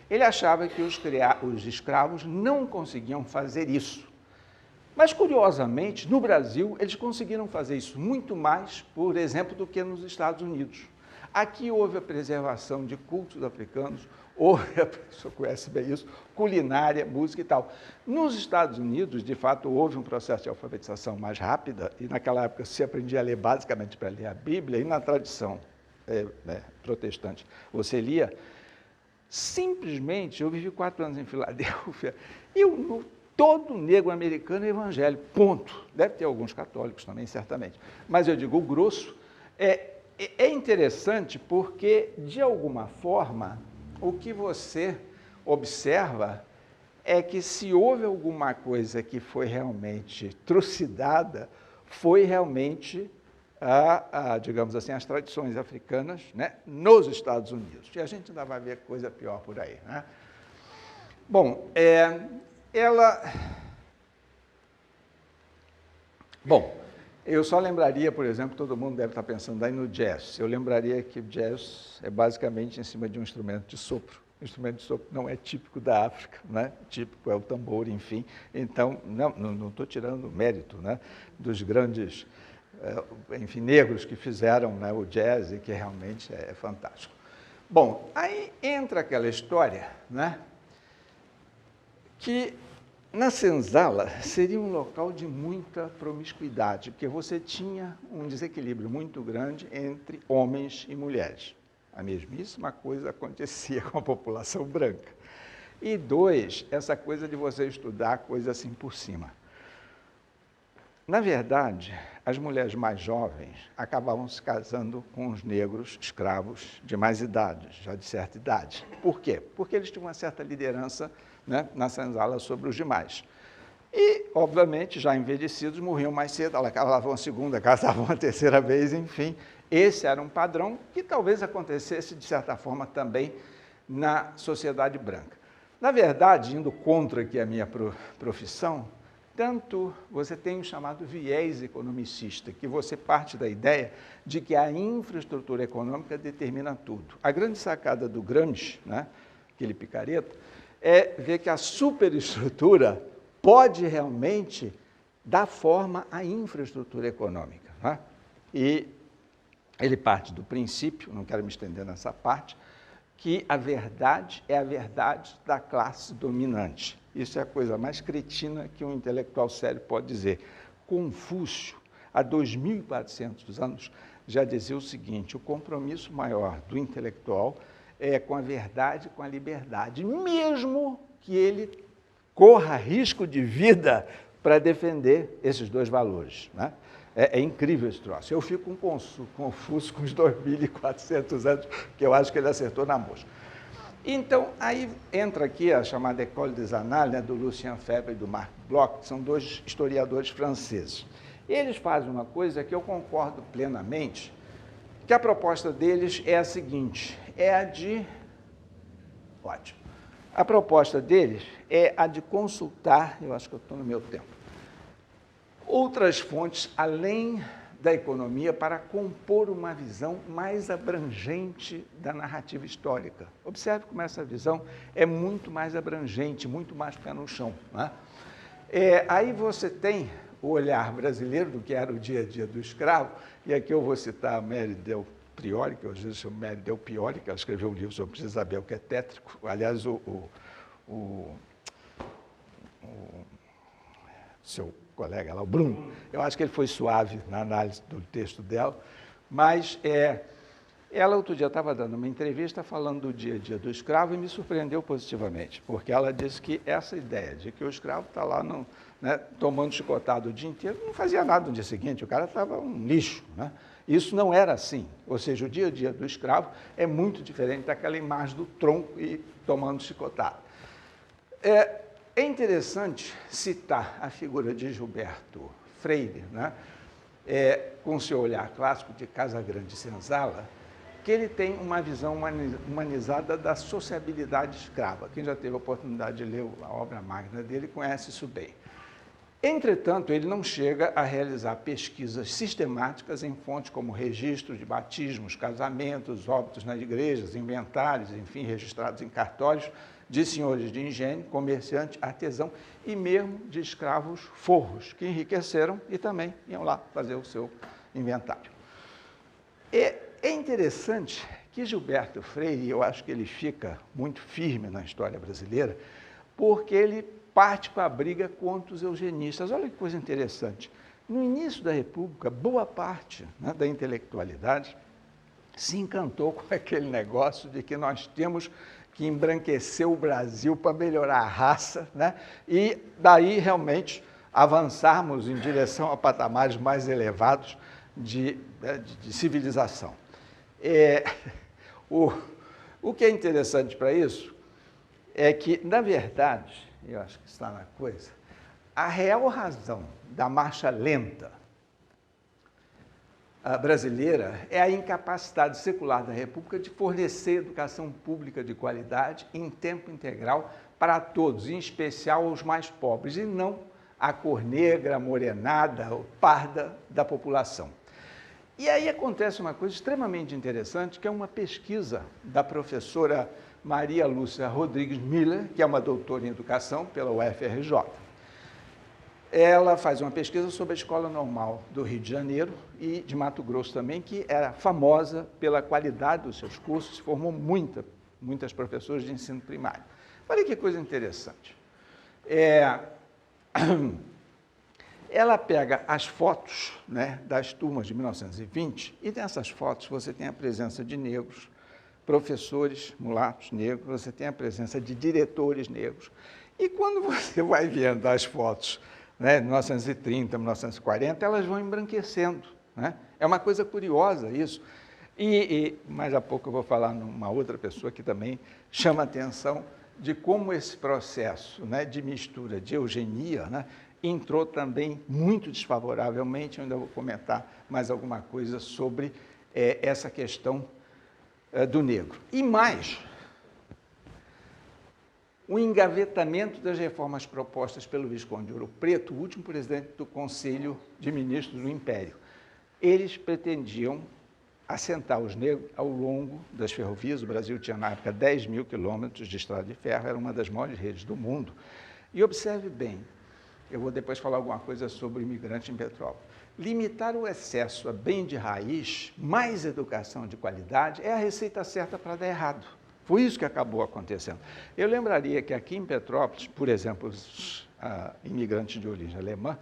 Ele achava que os escravos não conseguiam fazer isso. Mas, curiosamente, no Brasil, eles conseguiram fazer isso muito mais, por exemplo, do que nos Estados Unidos. Aqui houve a preservação de cultos africanos, houve, a pessoa conhece bem isso, culinária, música e tal. Nos Estados Unidos, de fato, houve um processo de alfabetização mais rápida, e naquela época se aprendia a ler basicamente para ler a Bíblia, e na tradição protestante você lia. Simplesmente, eu vivi 4 anos em Filadélfia, todo negro americano é evangélico, ponto. Deve ter alguns católicos também, certamente. Mas eu digo, o grosso é interessante porque, de alguma forma, o que você observa é que se houve alguma coisa que foi realmente trucidada, foi realmente, digamos assim, as tradições africanas, né, nos Estados Unidos. E a gente ainda vai ver coisa pior por aí. Né? Bom, eu só lembraria, por exemplo, todo mundo deve estar pensando aí no jazz. Eu lembraria que o jazz é basicamente em cima de um instrumento de sopro. O instrumento de sopro não é típico da África, né? Típico é o tambor, enfim. Então, não estou tirando o mérito, né, dos grandes, enfim, negros que fizeram, né, o jazz e que realmente é fantástico. Bom, aí entra aquela história, né, que na senzala seria um local de muita promiscuidade, porque você tinha um desequilíbrio muito grande entre homens e mulheres. A mesmíssima coisa acontecia com a população branca. E 2, essa coisa de você estudar coisa assim por cima. Na verdade, as mulheres mais jovens acabavam se casando com os negros escravos de mais idade, já de certa idade. Por quê? Porque eles tinham uma certa liderança, né, na senzala sobre os demais. E, obviamente, já envelhecidos, morriam mais cedo, elas casavam a segunda, casavam a terceira vez, enfim. Esse era um padrão que talvez acontecesse, de certa forma, também na sociedade branca. Na verdade, indo contra aqui a minha profissão, tanto você tem o chamado viés economicista, que você parte da ideia de que a infraestrutura econômica determina tudo. A grande sacada do Gramsci, né, aquele picareta, é ver que a superestrutura pode realmente dar forma à infraestrutura econômica. Né? E ele parte do princípio, não quero me estender nessa parte, que a verdade é a verdade da classe dominante. Isso é a coisa mais cretina que um intelectual sério pode dizer. Confúcio, há 2.400 anos, já dizia o seguinte: o compromisso maior do intelectual é com a verdade, com a liberdade, mesmo que ele corra risco de vida para defender esses 2 valores. Né? É incrível esse troço. Eu fico confuso com os 2.400 anos, que eu acho que ele acertou na mosca. Então, aí entra aqui a chamada École des Annales, né, do Lucien Febvre e do Marc Bloch, que são 2 historiadores franceses. Eles fazem uma coisa que eu concordo plenamente, que a proposta deles é a seguinte, a proposta deles é a de consultar, eu acho que eu estou no meu tempo, outras fontes além da economia para compor uma visão mais abrangente da narrativa histórica. Observe como essa visão é muito mais abrangente, muito mais pé no chão. Né? Aí você tem o olhar brasileiro do que era o dia a dia do escravo, e aqui eu vou citar a Mary Del Priori, que hoje chama Mary Del Piori, que ela escreveu um livro sobre Isabel, que é tétrico. Aliás, seu colega lá, o Bruno, eu acho que ele foi suave na análise do texto dela, mas Ela, outro dia, estava dando uma entrevista falando do dia a dia do escravo e me surpreendeu positivamente, porque ela disse que essa ideia de que o escravo está lá tomando chicotado o dia inteiro, não fazia nada no dia seguinte, o cara estava um lixo, né? Isso não era assim, ou seja, o dia a dia do escravo é muito diferente daquela imagem do tronco e tomando chicotado. É interessante citar a figura de Gilberto Freire, né? Com seu olhar clássico de Casagrande e Senzala, que ele tem uma visão humanizada da sociabilidade escrava. Quem já teve a oportunidade de ler a obra magna dele conhece isso bem. Entretanto, ele não chega a realizar pesquisas sistemáticas em fontes como registro de batismos, casamentos, óbitos nas igrejas, inventários, enfim, registrados em cartórios de senhores de engenho, comerciante, artesão e mesmo de escravos forros, que enriqueceram e também iam lá fazer o seu inventário. É interessante que Gilberto Freire, eu acho que ele fica muito firme na história brasileira, porque ele parte para a briga contra os eugenistas. Olha que coisa interessante. No início da República, boa parte, né, da intelectualidade se encantou com aquele negócio de que nós temos que embranquecer o Brasil para melhorar a raça, né, e daí realmente avançarmos em direção a patamares mais elevados de civilização. O que é interessante para isso é que, na verdade, eu acho que está na coisa, a real razão da marcha lenta brasileira é a incapacidade secular da República de fornecer educação pública de qualidade em tempo integral para todos, em especial aos mais pobres, e não a cor negra, morenada ou parda da população. E aí acontece uma coisa extremamente interessante, que é uma pesquisa da professora Maria Lúcia Rodrigues Miller, que é uma doutora em educação pela UFRJ. Ela faz uma pesquisa sobre a Escola Normal do Rio de Janeiro e de Mato Grosso também, que era famosa pela qualidade dos seus cursos, formou muitas professoras de ensino primário. Olha que coisa interessante. Ela pega as fotos, né, das turmas de 1920 e nessas fotos você tem a presença de negros, professores mulatos negros, você tem a presença de diretores negros. E quando você vai vendo as fotos, né, 1930, 1940, elas vão embranquecendo, né? É uma coisa curiosa isso. Mais a pouco eu vou falar numa outra pessoa que também chama a atenção de como esse processo, né, de mistura de eugenia, né, entrou também muito desfavoravelmente. Eu ainda vou comentar mais alguma coisa sobre essa questão do negro. E mais, o engavetamento das reformas propostas pelo Visconde de Ouro Preto, o último presidente do Conselho de Ministros do Império. Eles pretendiam assentar os negros ao longo das ferrovias. O Brasil tinha, na época, 10 mil quilômetros de estrada de ferro, era uma das maiores redes do mundo. E observe bem, eu vou depois falar alguma coisa sobre o imigrante em Petrópolis. Limitar o excesso a bem de raiz, mais educação de qualidade, é a receita certa para dar errado. Foi isso que acabou acontecendo. Eu lembraria que aqui em Petrópolis, por exemplo, os imigrantes de origem alemã,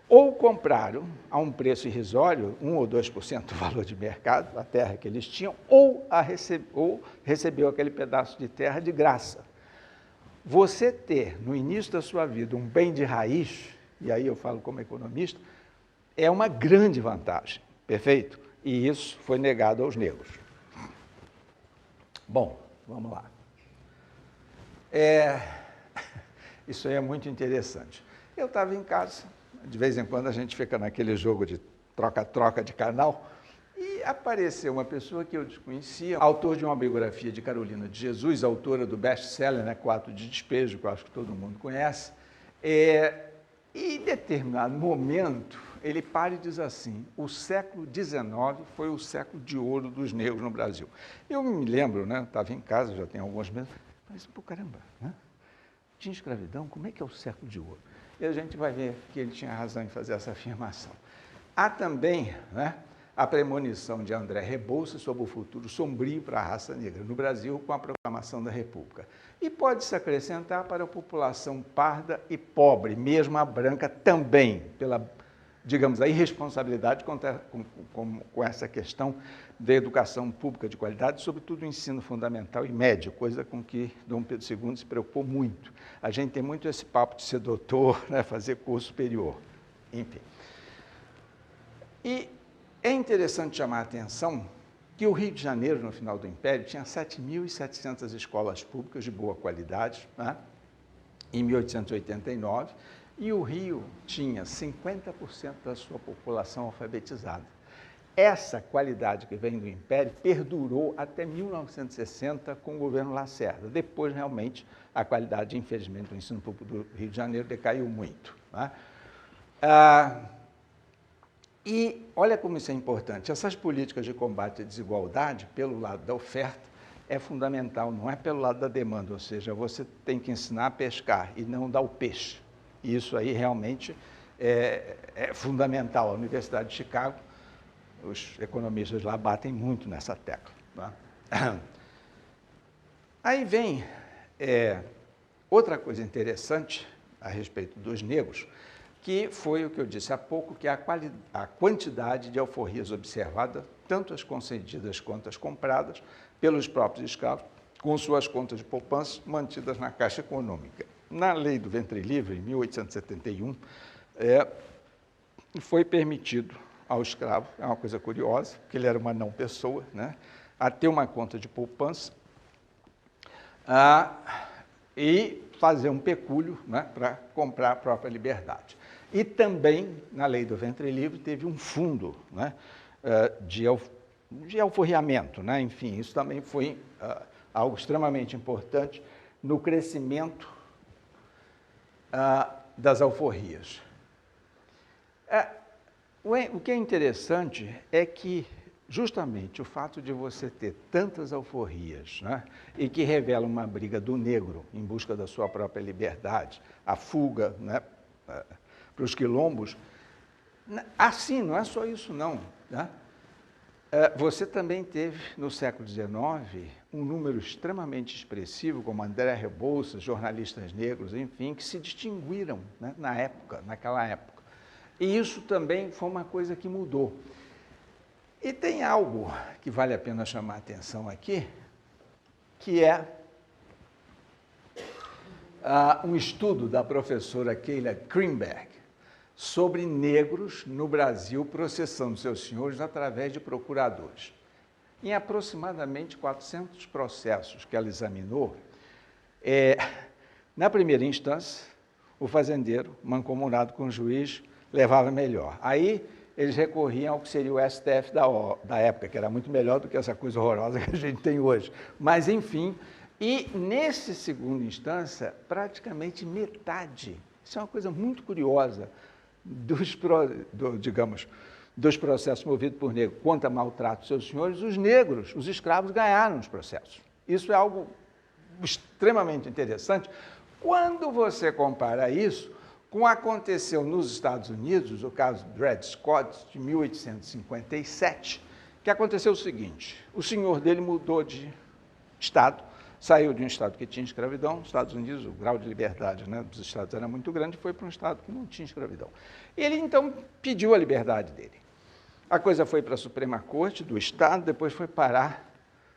ou compraram a um preço irrisório, 1 ou 2% do valor de mercado, a terra que eles tinham, ou recebeu aquele pedaço de terra de graça. Você ter, no início da sua vida, um bem de raiz, e aí eu falo como economista, é uma grande vantagem, perfeito? E isso foi negado aos negros. Bom, vamos lá. Isso aí é muito interessante. Eu estava em casa, de vez em quando a gente fica naquele jogo de troca-troca de canal, e apareceu uma pessoa que eu desconhecia, autor de uma biografia de Carolina de Jesus, autora do best-seller, né, 4 de Despejo, que eu acho que todo mundo conhece, e em determinado momento ele para e diz assim: o século XIX foi o século de ouro dos negros no Brasil. Eu me lembro, né, estava em casa, já tem alguns meses, mas, pô, caramba, né? Tinha escravidão, como é que é o século de ouro? E a gente vai ver que ele tinha razão em fazer essa afirmação. Há também, né, a premonição de André Rebouças sobre o futuro sombrio para a raça negra no Brasil com a proclamação da República. E pode-se acrescentar para a população parda e pobre, mesmo a branca também, pela digamos, a irresponsabilidade com essa questão da educação pública de qualidade, sobretudo o ensino fundamental e médio, coisa com que Dom Pedro II se preocupou muito. A gente tem muito esse papo de ser doutor, né, fazer curso superior, enfim. E é interessante chamar a atenção que o Rio de Janeiro, no final do Império, tinha 7.700 escolas públicas de boa qualidade, né, em 1889, e o Rio tinha 50% da sua população alfabetizada. Essa qualidade que vem do Império perdurou até 1960 com o governo Lacerda. Depois, realmente, a qualidade, infelizmente, do ensino público do Rio de Janeiro decaiu muito, né? E olha como isso é importante. Essas políticas de combate à desigualdade, pelo lado da oferta, é fundamental, não é pelo lado da demanda, ou seja, você tem que ensinar a pescar e não dar o peixe. E isso aí realmente é fundamental. A Universidade de Chicago, os economistas lá batem muito nessa tecla, tá? Aí vem outra coisa interessante a respeito dos negros, que foi o que eu disse há pouco, que é a quantidade de alforrias observada, tanto as concedidas quanto as compradas pelos próprios escravos, com suas contas de poupança mantidas na Caixa Econômica. Na Lei do Ventre Livre, em 1871, foi permitido ao escravo, é uma coisa curiosa, porque ele era uma não-pessoa, né, a ter uma conta de poupança e fazer um pecúlio, né, para comprar a própria liberdade. E também, na Lei do Ventre Livre, teve um fundo, né, de alforriamento, né? Enfim, isso também foi algo extremamente importante no crescimento das alforrias. O que é interessante é que, justamente, o fato de você ter tantas alforrias, né, e que revela uma briga do negro em busca da sua própria liberdade, a fuga, né, para os quilombos, assim, não é só isso não, né? Você também teve, no século XIX, um número extremamente expressivo, como André Rebouças, jornalistas negros, enfim, que se distinguiram, né, naquela época. E isso também foi uma coisa que mudou. E tem algo que vale a pena chamar a atenção aqui, que é um estudo da professora Keila Greenberg sobre negros no Brasil processando seus senhores através de procuradores. Em aproximadamente 400 processos que ela examinou, na primeira instância, o fazendeiro, mancomunado com o juiz, levava melhor. Aí, eles recorriam ao que seria o STF da época, que era muito melhor do que essa coisa horrorosa que a gente tem hoje. Mas, enfim, e nesse segunda instância, praticamente metade, isso é uma coisa muito curiosa, dos processos movidos por negros contra maltrato dos seus senhores, os negros, os escravos, ganharam os processos. Isso é algo extremamente interessante. Quando você compara isso com o que aconteceu nos Estados Unidos, o caso Dred Scott, de 1857, que aconteceu o seguinte: o senhor dele mudou de estado, saiu de um estado que tinha escravidão, nos Estados Unidos o grau de liberdade, né, dos estados era muito grande, foi para um estado que não tinha escravidão. E ele, então, pediu a liberdade dele. A coisa foi para a Suprema Corte do Estado, depois foi parar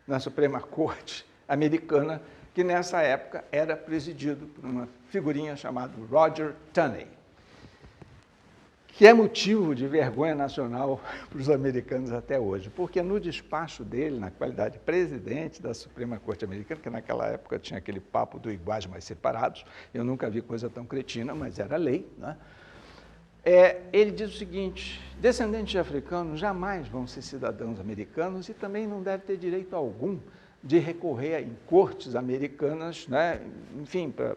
na Suprema Corte americana, que nessa época era presidido por uma figurinha chamada Roger Taney, que é motivo de vergonha nacional para os americanos até hoje, porque no despacho dele, na qualidade de presidente da Suprema Corte Americana, que naquela época tinha aquele papo do iguais mais separados, eu nunca vi coisa tão cretina, mas era lei, né? Ele diz o seguinte: descendentes de africanos jamais vão ser cidadãos americanos e também não devem ter direito algum de recorrer em cortes americanas, né, enfim, para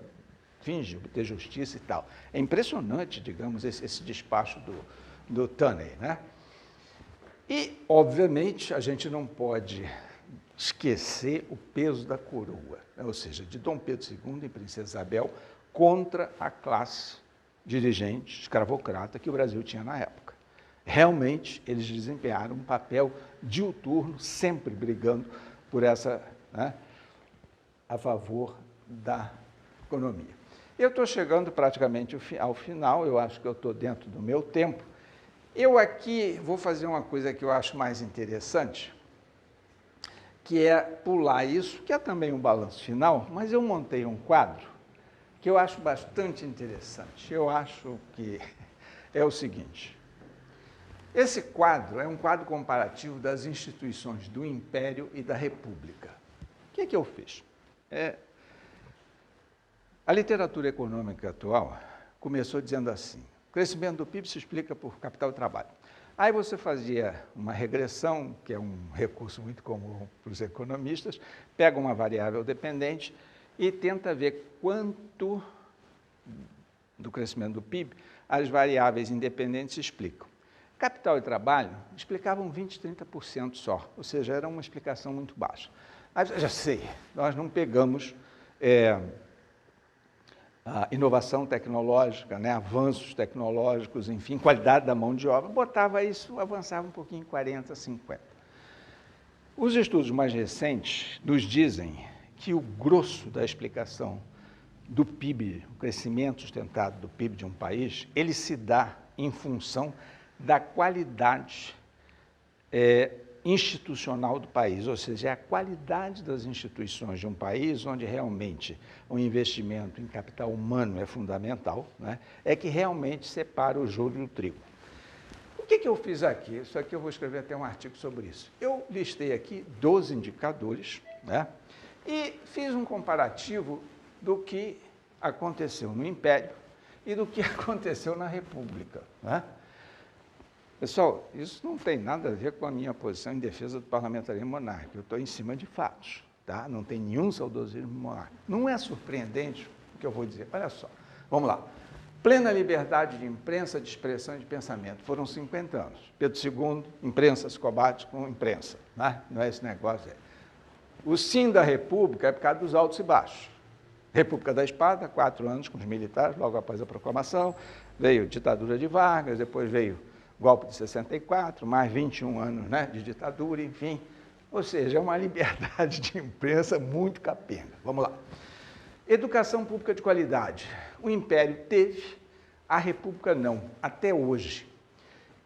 fins de obter justiça e tal. É impressionante, digamos, esse despacho do Taney, né? E, obviamente, a gente não pode esquecer o peso da coroa, né? Ou seja, de Dom Pedro II e Princesa Isabel contra a classe dirigente escravocrata que o Brasil tinha na época. Realmente, eles desempenharam um papel diuturno, sempre brigando por essa, né, a favor da economia. Eu estou chegando praticamente ao final, eu acho que eu estou dentro do meu tempo, Eu aqui vou fazer uma coisa que eu acho mais interessante, que é pular isso, que é também um balanço final, mas eu montei um quadro que eu acho bastante interessante. Eu acho que é o seguinte: esse quadro é um quadro comparativo das instituições do Império e da República. O que é que eu fiz? A literatura econômica atual começou dizendo assim: o crescimento do PIB se explica por capital e trabalho. Aí você fazia uma regressão, que é um recurso muito comum para os economistas, pega uma variável dependente e tenta ver quanto do crescimento do PIB as variáveis independentes explicam. Capital e trabalho explicavam 20%, 30% só, ou seja, era uma explicação muito baixa. Aí, já sei, nós não pegamos a inovação tecnológica, né, avanços tecnológicos, enfim, qualidade da mão de obra, botava isso, avançava um pouquinho, 40%, 50%. Os estudos mais recentes nos dizem que o grosso da explicação do PIB, o crescimento sustentado do PIB de um país, ele se dá em função da qualidade institucional do país, ou seja, é a qualidade das instituições de um país, onde realmente o investimento em capital humano é fundamental, né, é que realmente separa o joio do trigo. O que eu fiz aqui? Isso aqui eu vou escrever até um artigo sobre isso. Eu listei aqui 12 indicadores, né, e fiz um comparativo do que aconteceu no Império e do que aconteceu na República, né? Pessoal, isso não tem nada a ver com a minha posição em defesa do parlamentarismo monárquico. Eu estou em cima de fatos, tá? Não tem nenhum saudosismo monárquico. Não é surpreendente o que eu vou dizer. Olha só, vamos lá. Plena liberdade de imprensa, de expressão e de pensamento. Foram 50 anos. Pedro II, imprensa se combate com imprensa, né? Não é esse negócio. O sim da República é por causa dos altos e baixos. República da Espada, 4 anos com os militares, logo após a proclamação. Veio ditadura de Vargas, depois veio golpe de 64, mais 21 anos, né, de ditadura, enfim. Ou seja, é uma liberdade de imprensa muito capenga. Vamos lá. Educação pública de qualidade. O Império teve, a República não, até hoje.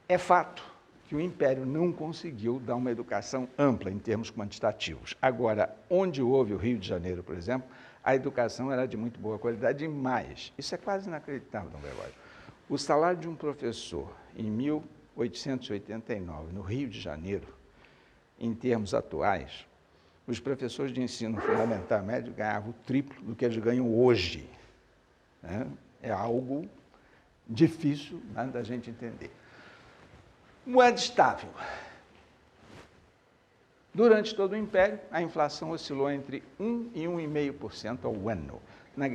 É fato que o Império não conseguiu dar uma educação ampla em termos quantitativos. Agora, onde houve o Rio de Janeiro, por exemplo, a educação era de muito boa qualidade e mais. Isso é quase inacreditável, Dom Gregório. O salário de um professor em 1889, no Rio de Janeiro, em termos atuais, os professores de ensino fundamental médio ganhavam o triplo do que eles ganham hoje, né? É algo difícil, né, da gente entender. Moeda estável. Durante todo o Império, a inflação oscilou entre 1% e 1,5% ao ano.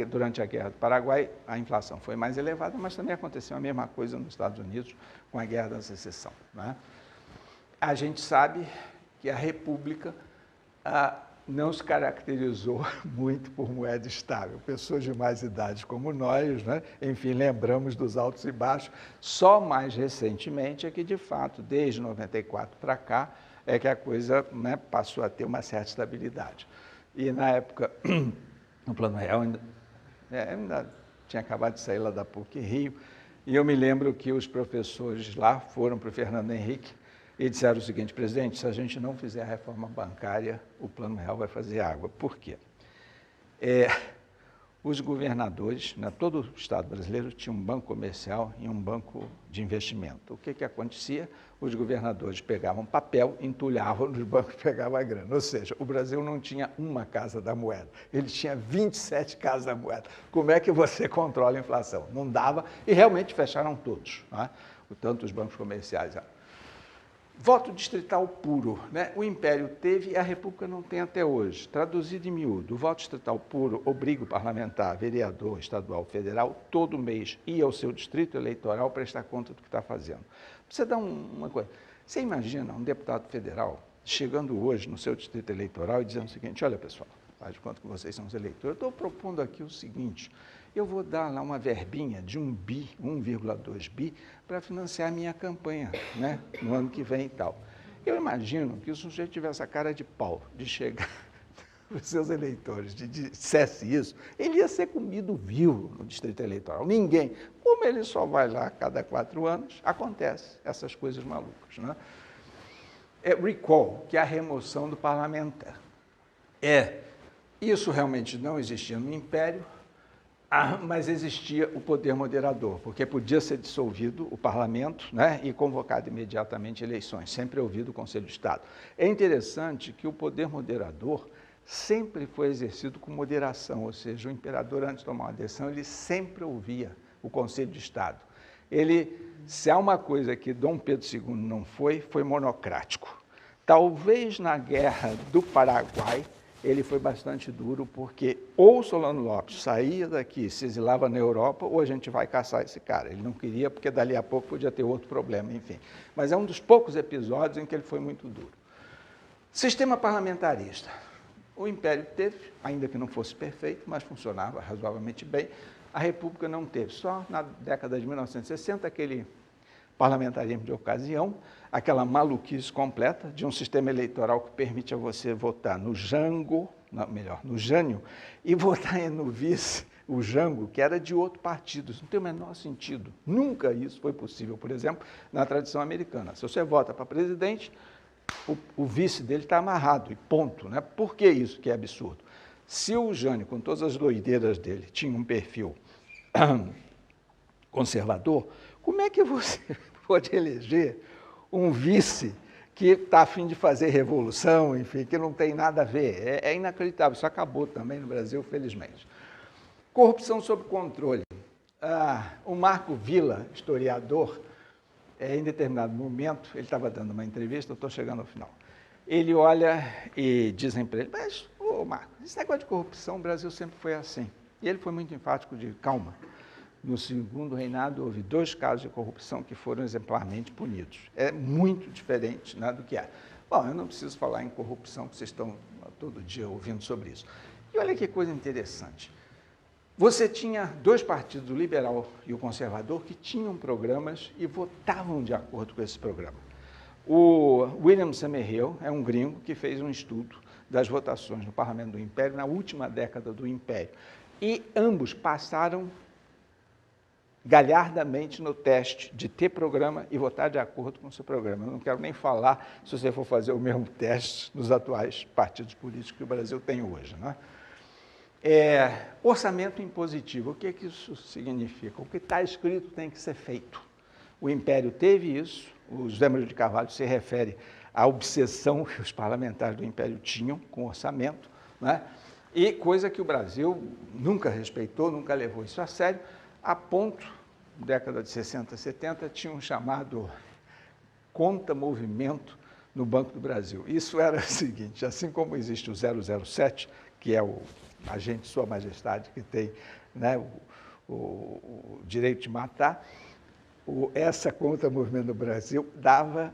Durante a Guerra do Paraguai, a inflação foi mais elevada, mas também aconteceu a mesma coisa nos Estados Unidos com a Guerra da Secessão, né? A gente sabe que a República não se caracterizou muito por moeda estável. Pessoas de mais idade como nós, né, enfim, lembramos dos altos e baixos. Só mais recentemente é que, de fato, desde 94 para cá, é que a coisa, né, passou a ter uma certa estabilidade. E, na época, o Plano Real ainda tinha acabado de sair lá da PUC-Rio, e eu me lembro que os professores lá foram para o Fernando Henrique e disseram o seguinte: presidente, se a gente não fizer a reforma bancária, o Plano Real vai fazer água. Por quê? Os governadores, né, todo o Estado brasileiro tinha um banco comercial e um banco de investimento. O que acontecia? Os governadores pegavam papel, entulhavam nos bancos e pegavam a grana. Ou seja, o Brasil não tinha uma casa da moeda, ele tinha 27 casas da moeda. Como é que você controla a inflação? Não dava, e realmente fecharam todos, né? Tanto os bancos comerciais. Voto distrital puro, né? O Império teve e a República não tem até hoje. Traduzido em miúdo, o voto distrital puro obriga o parlamentar, vereador, estadual, federal, todo mês ir ao seu distrito eleitoral prestar conta do que está fazendo. Você dá uma coisa. Você imagina um deputado federal chegando hoje no seu distrito eleitoral e dizendo o seguinte: olha, pessoal, faz de conta que vocês são os eleitores, eu estou propondo aqui o seguinte: eu vou dar lá uma verbinha de 1,2 bi, para financiar a minha campanha, né, no ano que vem e tal. Eu imagino que o sujeito tivesse a cara de pau de chegar para os seus eleitores dissesse isso, ele ia ser comido vivo no Distrito Eleitoral. Ninguém. Como ele só vai lá a cada 4 anos, acontece essas coisas malucas. Né? Recall, que é a remoção do parlamentar. Isso realmente não existia no Império, mas existia o poder moderador, porque podia ser dissolvido o parlamento, né, e convocado imediatamente eleições, sempre ouvido o Conselho de Estado. É interessante que o poder moderador sempre foi exercido com moderação, ou seja, o imperador, antes de tomar uma decisão, ele sempre ouvia o Conselho de Estado. Se há uma coisa que Dom Pedro II não foi monocrático. Talvez na Guerra do Paraguai, ele foi bastante duro, porque ou Solano Lopes saía daqui, se exilava na Europa, ou a gente vai caçar esse cara. Ele não queria, porque dali a pouco podia ter outro problema, enfim. Mas é um dos poucos episódios em que ele foi muito duro. Sistema parlamentarista. O Império teve, ainda que não fosse perfeito, mas funcionava razoavelmente bem. A República não teve. Só na década de 1960, aquele parlamentarismo de ocasião, aquela maluquice completa de um sistema eleitoral que permite a você votar no Jango, no Jânio, e votar no vice, o Jango, que era de outro partido. Isso não tem o menor sentido. Nunca isso foi possível, por exemplo, na tradição americana. Se você vota para presidente, o vice dele está amarrado, e ponto. Né? Por que isso que é absurdo? Se o Jânio, com todas as doideiras dele, tinha um perfil conservador, como é que você pode eleger um vice que está a fim de fazer revolução, enfim, que não tem nada a ver? É inacreditável, isso acabou também no Brasil, felizmente. Corrupção sob controle. O Marco Villa, historiador, em determinado momento, ele estava dando uma entrevista, eu estou chegando ao final, ele olha e dizem para ele, mas, Marco, esse negócio de corrupção, o Brasil sempre foi assim. E ele foi muito enfático de calma. No segundo reinado, houve 2 casos de corrupção que foram exemplarmente punidos. É muito diferente, né, do que é. Bom, eu não preciso falar em corrupção, porque vocês estão todo dia ouvindo sobre isso. E olha que coisa interessante. Você tinha 2 partidos, o liberal e o conservador, que tinham programas e votavam de acordo com esse programa. O William Summerhill é um gringo que fez um estudo das votações no Parlamento do Império na última década do Império. E ambos passaram galhardamente no teste de ter programa e votar de acordo com o seu programa. Eu não quero nem falar se você for fazer o mesmo teste nos atuais partidos políticos que o Brasil tem hoje. Né? Orçamento impositivo, o que isso significa? O que está escrito tem que ser feito. O Império teve isso, o José Maria de Carvalho se refere à obsessão que os parlamentares do Império tinham com orçamento, né? E coisa que o Brasil nunca respeitou, nunca levou isso a sério, a ponto, na década de 60, 70, tinha um chamado conta-movimento no Banco do Brasil. Isso era o seguinte, assim como existe o 007, que é o agente de Sua Majestade, que tem, né, o direito de matar, essa conta-movimento no Brasil dava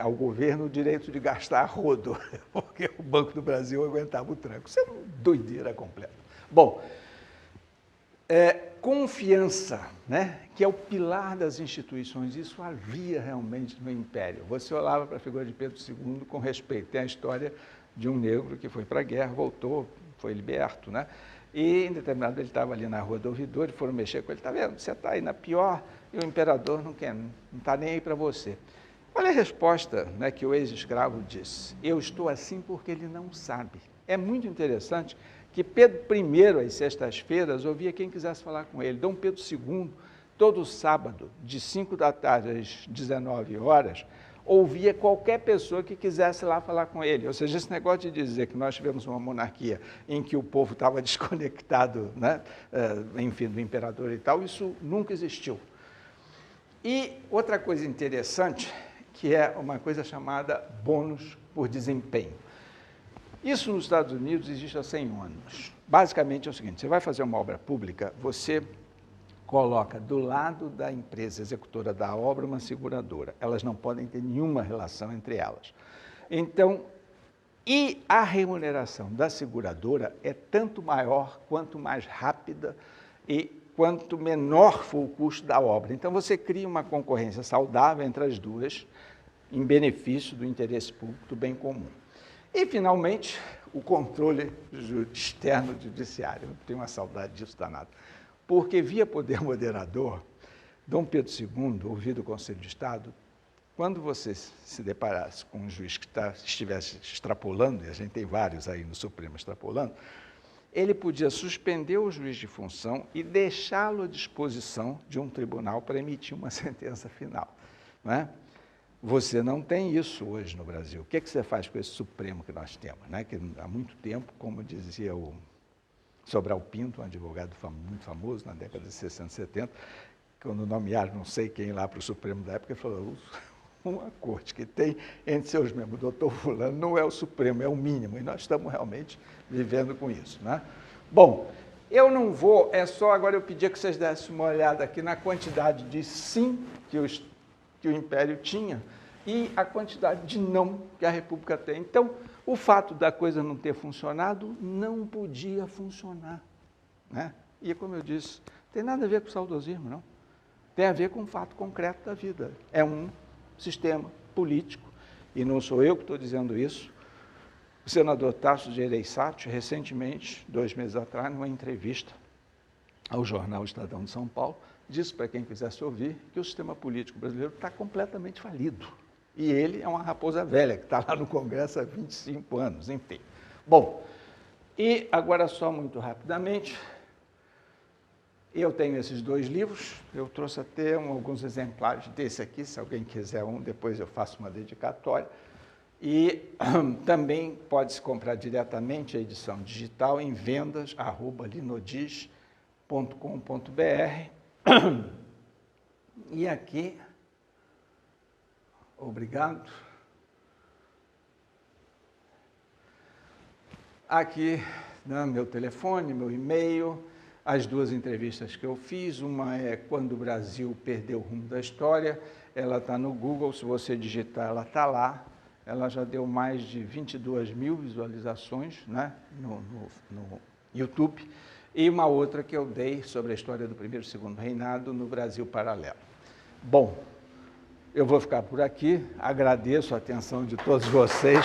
ao governo o direito de gastar a rodo, porque o Banco do Brasil aguentava o tranco. Isso é uma doideira completa. Bom, confiança, né, que é o pilar das instituições, isso havia realmente no Império. Você olhava para a figura de Pedro II com respeito. Tem a história de um negro que foi para a guerra, voltou, foi liberto, né? E, em determinado, ele estava ali na Rua do Ouvidor, foram mexer com ele, está vendo, você está aí na pior, e o imperador não está nem aí para você. Olha a resposta, né, que o ex-escravo disse, eu estou assim porque ele não sabe. É muito interessante que Pedro I, às sextas-feiras, ouvia quem quisesse falar com ele. Dom Pedro II, todo sábado, de 5 da tarde às 19 horas, ouvia qualquer pessoa que quisesse lá falar com ele. Ou seja, esse negócio de dizer que nós tivemos uma monarquia em que o povo estava desconectado, né, enfim, do imperador e tal, isso nunca existiu. E outra coisa interessante, que é uma coisa chamada bônus por desempenho. Isso nos Estados Unidos existe há 100 anos. Basicamente é o seguinte, você vai fazer uma obra pública, você coloca do lado da empresa executora da obra uma seguradora. Elas não podem ter nenhuma relação entre elas. Então, e a remuneração da seguradora é tanto maior quanto mais rápida e quanto menor for o custo da obra. Então, você cria uma concorrência saudável entre as duas, em benefício do interesse público, do bem comum. E, finalmente, o controle externo judiciário. Eu tenho uma saudade disso danado. Porque, via poder moderador, Dom Pedro II, ouvido o Conselho de Estado, quando você se deparasse com um juiz que estivesse extrapolando, e a gente tem vários aí no Supremo extrapolando, ele podia suspender o juiz de função e deixá-lo à disposição de um tribunal para emitir uma sentença final. Não é? Você não tem isso hoje no Brasil. O que você faz com esse Supremo que nós temos? Né? Que há muito tempo, como dizia o Sobral Pinto, um advogado muito famoso na década de 60 e 70, quando nomearam não sei quem lá para o Supremo da época, ele falou: uma corte que tem entre seus membros o doutor fulano não é o Supremo, é o mínimo, e nós estamos realmente vivendo com isso. Né? Bom, eu não vou, agora eu pedia que vocês dessem uma olhada aqui na quantidade de sim que o Império tinha e a quantidade de não que a República tem. Então, o fato da coisa não ter funcionado não podia funcionar. Né? E, como eu disse, não tem nada a ver com saudosismo, não. Tem a ver com um fato concreto da vida. É um sistema político, e não sou eu que estou dizendo isso. O senador Tasso Gereissati, recentemente, 2 meses atrás, numa entrevista ao jornal Estadão de São Paulo, disse para quem quisesse ouvir que o sistema político brasileiro está completamente falido. E ele é uma raposa velha, que está lá no Congresso há 25 anos, enfim. Bom, e agora só muito rapidamente, eu tenho esses 2 livros, eu trouxe até alguns exemplares desse aqui, se alguém quiser um, depois eu faço uma dedicatória. E também pode-se comprar diretamente a edição digital em vendas@linodiz.com.br. E aqui, obrigado. Aqui, né, meu telefone, meu e-mail, as 2 entrevistas que eu fiz. Uma é Quando o Brasil Perdeu o Rumo da História. Ela está no Google, se você digitar, ela está lá. Ela já deu mais de 22 mil visualizações, né, no YouTube. E uma outra que eu dei sobre a história do primeiro e segundo reinado no Brasil Paralelo. Bom, eu vou ficar por aqui. Agradeço a atenção de todos vocês.